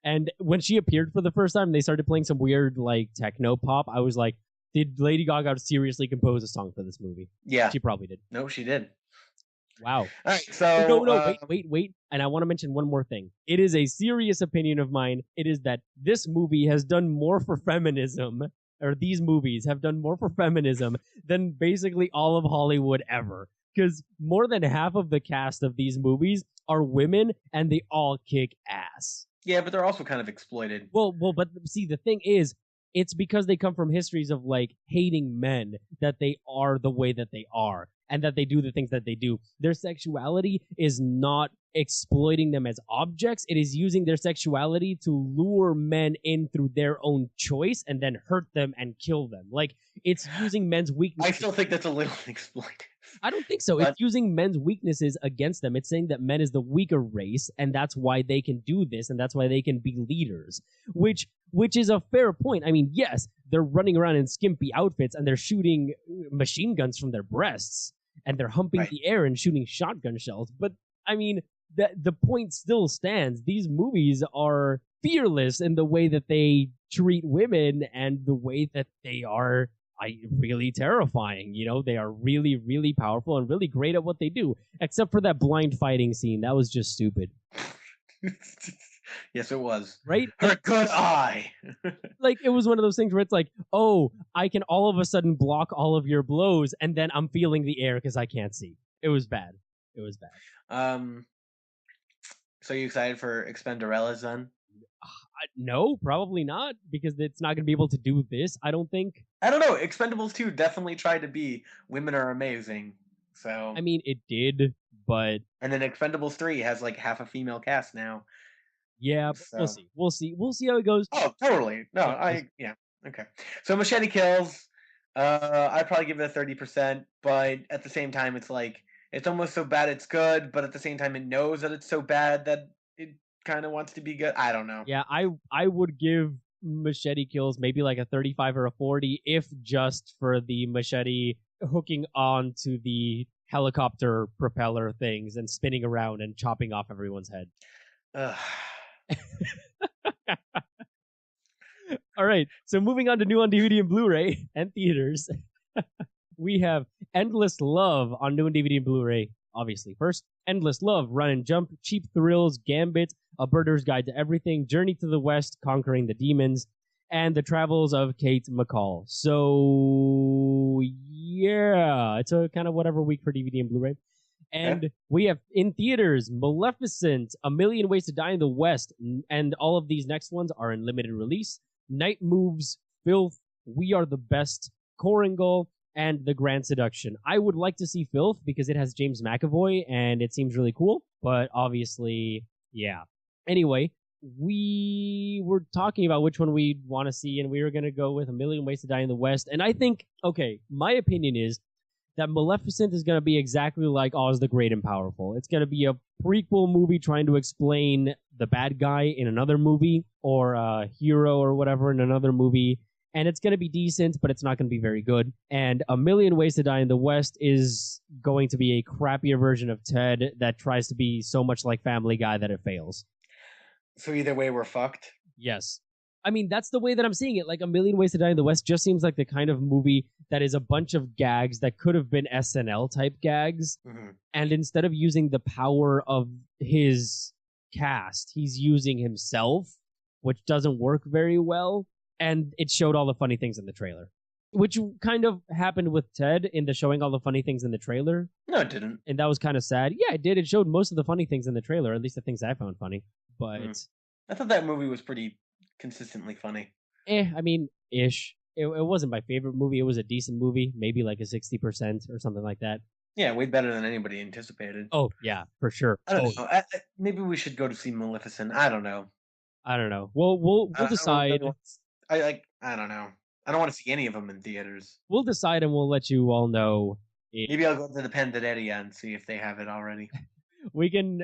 And when she appeared for the first time, they started playing some weird like techno pop. I was like, did Lady Gaga seriously compose a song for this movie? Yeah, she probably did. No, she did. Wow. All right, so no, wait. And I want to mention one more thing. It is a serious opinion of mine. It is that this movie has done more for feminism, or these movies have done more for feminism than basically all of Hollywood ever. Because more than half of the cast of these movies are women, and they all kick ass. Yeah, but they're also kind of exploited. Well, but see, the thing is, it's because they come from histories of like hating men that they are the way that they are, and that they do the things that they do. Their sexuality is not exploiting them as objects. It is using their sexuality to lure men in through their own choice and then hurt them and kill them. Like, it's using men's weaknesses. I still think that's a little exploited. I don't think so. It's using men's weaknesses against them. It's saying that men is the weaker race, and that's why they can do this, and that's why they can be leaders. Which is a fair point. I mean, yes, they're running around in skimpy outfits, and they're shooting machine guns from their breasts, and they're humping the air and shooting shotgun shells. But, I mean, the point still stands. These movies are fearless in the way that they treat women and the way that they are really terrifying. They are really, really powerful and really great at what they do, except for that blind fighting scene. That was just stupid. Yes, it was. Right? Her good eye. Like, it was one of those things where it's like, oh, I can all of a sudden block all of your blows, and then I'm feeling the air because I can't see. It was bad. So you excited for Expendarella's then? No, probably not, because it's not going to be able to do this, I don't think. I don't know. Expendables 2 definitely tried to be women are amazing. So I mean, it did, but... And then Expendables 3 has like half a female cast now. Yeah, but we'll So, see. We'll see. We'll see how it goes. oh, totally. No, But yeah, okay. So Machete Kills, I'd probably give it a 30%, but at the same time, it's like it's almost so bad it's good, but at the same time, it knows that it's so bad that it kind of wants to be good. I don't know. yeah, I would give Machete Kills maybe like a 35 or a 40, if just for the machete hooking onto the helicopter propeller things and spinning around and chopping off everyone's head. Ugh. All right, so moving on to new on DVD and Blu-ray and theaters, we have Endless Love on new on DVD and Blu-ray. Obviously, first, Endless Love, Run and Jump, Cheap Thrills, Gambit, A Birder's Guide to Everything, Journey to the West, Conquering the Demons, and The Travels of Cate McCall. So, yeah, it's a kind of whatever week for DVD and Blu-ray. And we have in theaters Maleficent, A Million Ways to Die in the West, and all of these next ones are in limited release. Night Moves, Filth, We Are the Best, Korengal, and The Grand Seduction. I would like to see Filth because it has James McAvoy and it seems really cool, but obviously, yeah. Anyway, we were talking about which one we want to see, and we were going to go with A Million Ways to Die in the West. And I think, okay, my opinion is that Maleficent is going to be exactly like Oz the Great and Powerful. It's going to be a prequel movie trying to explain the bad guy in another movie, or a hero or whatever in another movie. And it's going to be decent, but it's not going to be very good. And A Million Ways to Die in the West is going to be a crappier version of Ted that tries to be so much like Family Guy that it fails. So either way, we're fucked. Yes. I mean, that's the way that I'm seeing it. Like, A Million Ways to Die in the West just seems like the kind of movie that is a bunch of gags that could have been SNL type gags. Mm-hmm. And instead of using the power of his cast, he's using himself, which doesn't work very well. And it showed all the funny things in the trailer, which kind of happened with Ted in the showing all the funny things in the trailer. No, it didn't. And that was kind of sad. Yeah, it did. It showed most of the funny things in the trailer, at least the things I found funny. But I thought that movie was pretty consistently funny. I mean, ish. It wasn't my favorite movie. It was a decent movie, maybe like a 60% or something like that. Yeah, way better than anybody anticipated. Oh, yeah, for sure. I don't know. Maybe we should go to see Maleficent. I don't know. Well, we'll decide. I don't know. I don't want to see any of them in theaters. We'll decide and we'll let you all know. Maybe I'll go to the Pendereria and see if they have it already. we can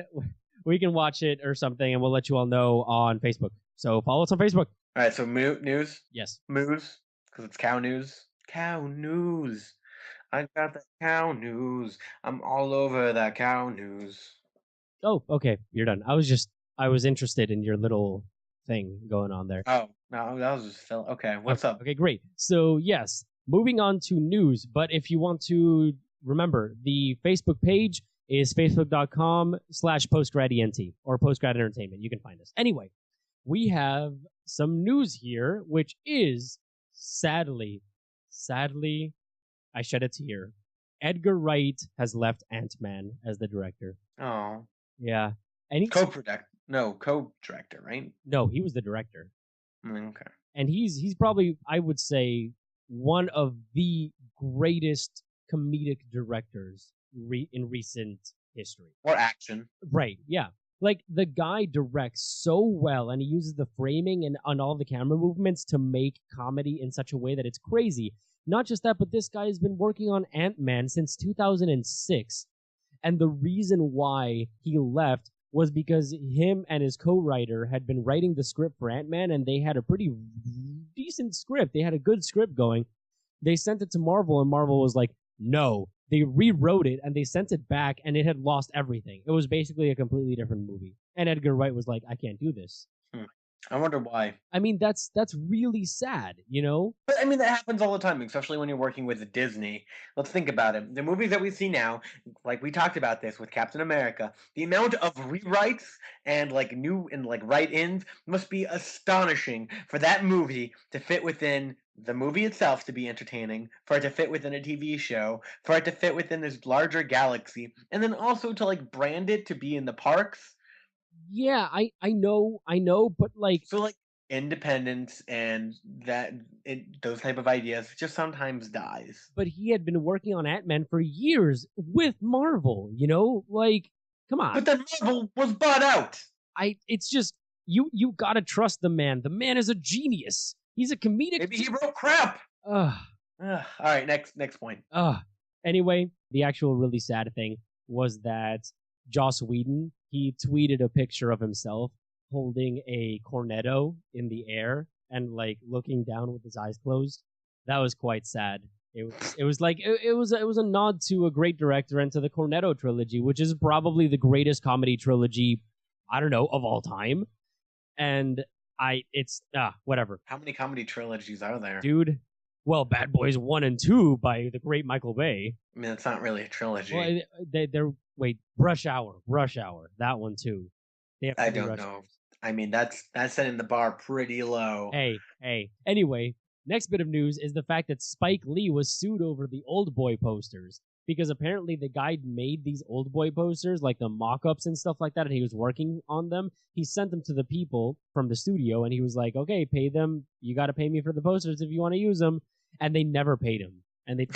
watch it or something, and we'll let you all know on Facebook. So follow us on Facebook. All right, so news? Yes. Moose, because it's cow news. Cow news. I got the cow news. I'm all over that cow news. Oh, okay. You're done. I was interested in your little thing going on there. Oh, no, that was just Phil. Okay, what's up? Okay, great. So, yes, moving on to news. But if you want to remember, the Facebook page is facebook.com/postgradent or postgrad entertainment. You can find us. Anyway, we have some news here, which is sadly, I shed a tear. Edgar Wright has left Ant-Man as the director. Oh. Yeah. And he's co-director, right? No, he was the director. Okay. And he's probably, I would say, one of the greatest comedic directors in recent history. Or action. Right, yeah. Like, the guy directs so well, and he uses the framing and on all the camera movements to make comedy in such a way that it's crazy. Not just that, but this guy has been working on Ant-Man since 2006. And the reason why he left was because him and his co-writer had been writing the script for Ant-Man, and they had a pretty decent script. They had a good script going. They sent it to Marvel, and Marvel was like, no. They rewrote it, and they sent it back, and it had lost everything. It was basically a completely different movie. And Edgar Wright was like, I can't do this. I wonder why. I mean, that's really sad, you know? But I mean, that happens all the time, especially when you're working with Disney. Let's think about it. The movies that we see now, like we talked about this with Captain America, the amount of rewrites and new and write-ins must be astonishing for that movie to fit within the movie itself to be entertaining, for it to fit within a TV show, for it to fit within this larger galaxy, and then also to brand it to be in the parks. Yeah, I know, but so independence and those type of ideas just sometimes dies. But he had been working on Ant-Man for years with Marvel, you know? Come on. But then Marvel was bought out. It's just, You gotta trust the man. The man is a genius. He's a comedic. Maybe he wrote crap. Ugh. All right, next point. Anyway, the actual really sad thing was that Joss Whedon, he tweeted a picture of himself holding a cornetto in the air and like looking down with his eyes closed. That was quite sad. It was a nod to a great director and to the Cornetto trilogy, which is probably the greatest comedy trilogy, I don't know, of all time. And it's whatever. How many comedy trilogies are there? Dude, well, Bad Boys 1 and 2 by the great Michael Bay. I mean, it's not really a trilogy. Well, wait, Rush Hour, that one too. I don't know. I mean, that's setting the bar pretty low. Hey. Anyway, next bit of news is the fact that Spike Lee was sued over the Old Boy posters. Because apparently the guy made these Old Boy posters, like the mock-ups and stuff like that, and he was working on them. He sent them to the people from the studio, and he was like, okay, pay them. You got to pay me for the posters if you want to use them. And they never paid him. And they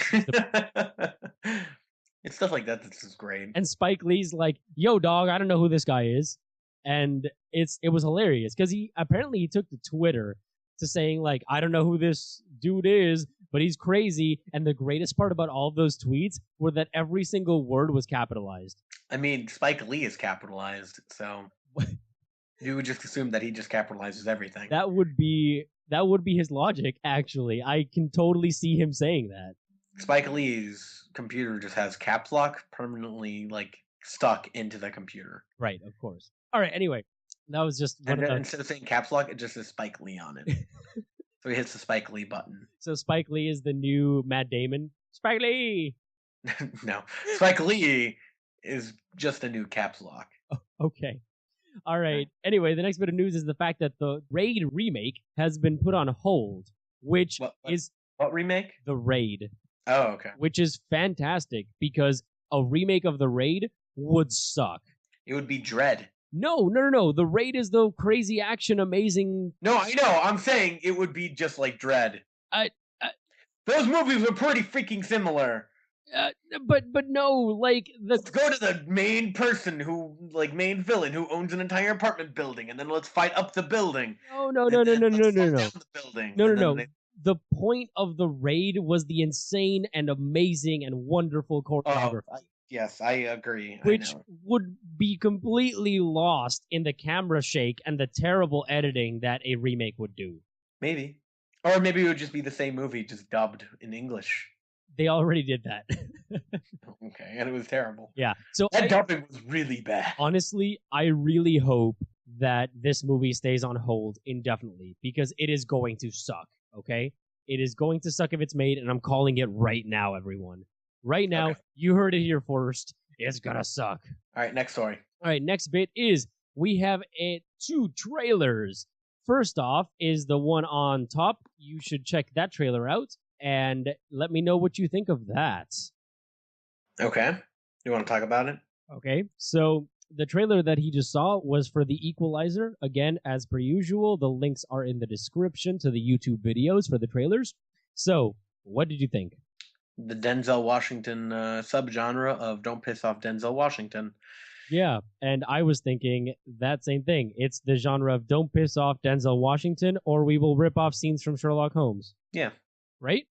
It's stuff like that that's just great. And Spike Lee's like, yo, dog, I don't know who this guy is. And it was hilarious, because he took to Twitter to saying, like, I don't know who this dude is, but he's crazy. And the greatest part about all of those tweets were that every single word was capitalized. I mean, Spike Lee is capitalized, so you would just assume that he just capitalizes everything. That would be his logic, actually. I can totally see him saying that. Spike Lee's computer just has caps lock permanently, like, stuck into the computer. Right, of course. All right, anyway, that was just instead of saying caps lock, it just says Spike Lee on it. So he hits the Spike Lee button. So Spike Lee is the new Matt Damon. Spike Lee! No. Spike Lee is just a new caps lock. Oh, okay. All right. Anyway, the next bit of news is the fact that the Raid remake has been put on hold, which is... What remake? The Raid. Oh, okay. Which is fantastic, because a remake of The Raid would suck. It would be Dread. No. The Raid is the crazy action, amazing... No, I know. I'm saying it would be just like Dread. Those movies were pretty freaking similar. But no, like... Let's go to the main person main villain who owns an entire apartment building, and then let's fight up the building. No. Down the building. No. The point of The Raid was the insane and amazing and wonderful choreography. Yes, I agree. Which would be completely lost in the camera shake and the terrible editing that a remake would do. Maybe. Or maybe it would just be the same movie, just dubbed in English. They already did that. Okay, and it was terrible. Yeah. So that dubbing was really bad. Honestly, I really hope that this movie stays on hold indefinitely, because it is going to suck, okay? It is going to suck if it's made, and I'm calling it right now, everyone. Right now, okay. You heard it here first. It's gonna suck. All right, next story. All right, next bit is we have 2 trailers. First off is the one on top. You should check that trailer out and let me know what you think of that. Okay. You want to talk about it? Okay, so the trailer that he just saw was for The Equalizer. Again, as per usual, the links are in the description to the YouTube videos for the trailers. So, what did you think? The Denzel Washington subgenre of Don't Piss Off Denzel Washington. Yeah, and I was thinking that same thing. It's the genre of Don't Piss Off Denzel Washington, or we will rip off scenes from Sherlock Holmes. Yeah. Right?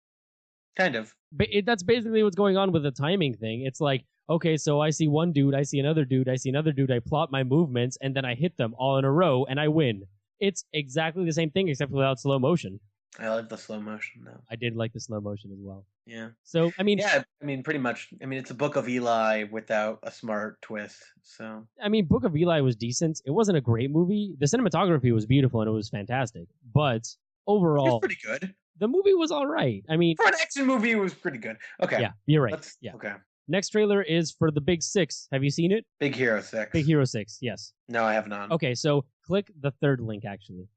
Kind of. But that's basically what's going on with the timing thing. It's like, okay, so I see one dude, I see another dude, I see another dude, I plot my movements, and then I hit them all in a row, and I win. It's exactly the same thing, except without slow motion. I like the slow motion, though. I did like the slow motion as well. Yeah. So, I mean... Yeah, I mean, pretty much. I mean, it's a Book of Eli without a smart twist, so... I mean, Book of Eli was decent. It wasn't a great movie. The cinematography was beautiful, and it was fantastic. But, overall... It was pretty good. The movie was all right. I mean... For an action movie, it was pretty good. Okay. Yeah, you're right. Yeah. Okay. Next trailer is for The Big 6. Have you seen it? Big Hero 6. Big Hero 6, yes. No, I have not. Okay, so click the third link, actually.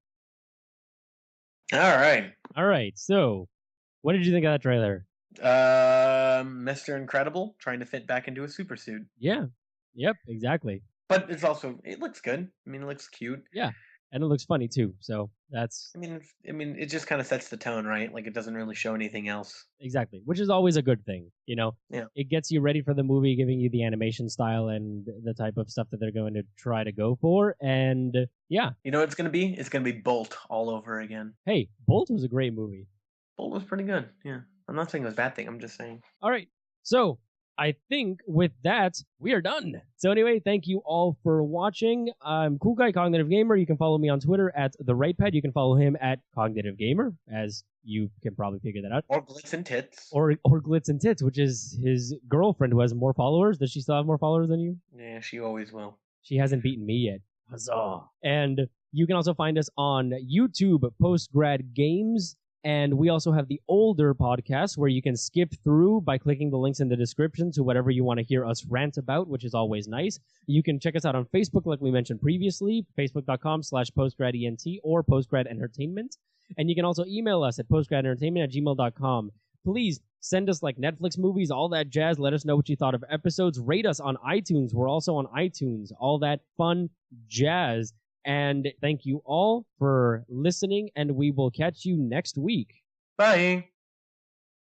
All right. So, what did you think of that trailer? Mr. Incredible trying to fit back into a super suit. Yeah. Yep, exactly. But it looks good. I mean, it looks cute. Yeah. And it looks funny too. So that's I mean, it just kind of sets the tone, right? Like it doesn't really show anything else. exactly, which is always a good thing. Yeah. It gets you ready for the movie, giving you the animation style and the type of stuff that they're going to try to go for. And yeah, You know what it's gonna be? It's gonna be Bolt all over again. hey, Bolt was a great movie. Bolt was pretty good. Yeah. I'm not saying it was a bad thing. I'm just saying. All right. So I think with that, we are done. So anyway, thank you all for watching. I'm Cool Guy Cognitive Gamer. You can follow me on Twitter at the Right Pad. You can follow him at Cognitive Gamer, as you can probably figure that out. Or Glitz and Tits. Or Glitz and Tits, which is his girlfriend who has more followers. Does she still have more followers than you? Yeah, she always will. She hasn't beaten me yet. Huzzah. And you can also find us on YouTube, PostGrad Games. And we also have the older podcast where you can skip through by clicking the links in the description to whatever you want to hear us rant about, which is always nice. You can check us out on Facebook, like we mentioned previously, facebook.com/postgradent or postgradentertainment. And you can also email us at postgradentertainment@gmail.com. Please send us like Netflix movies, all that jazz. Let us know what you thought of episodes. Rate us on iTunes. We're also on iTunes. All that fun jazz. And thank you all for listening, and we will catch you next week. Bye.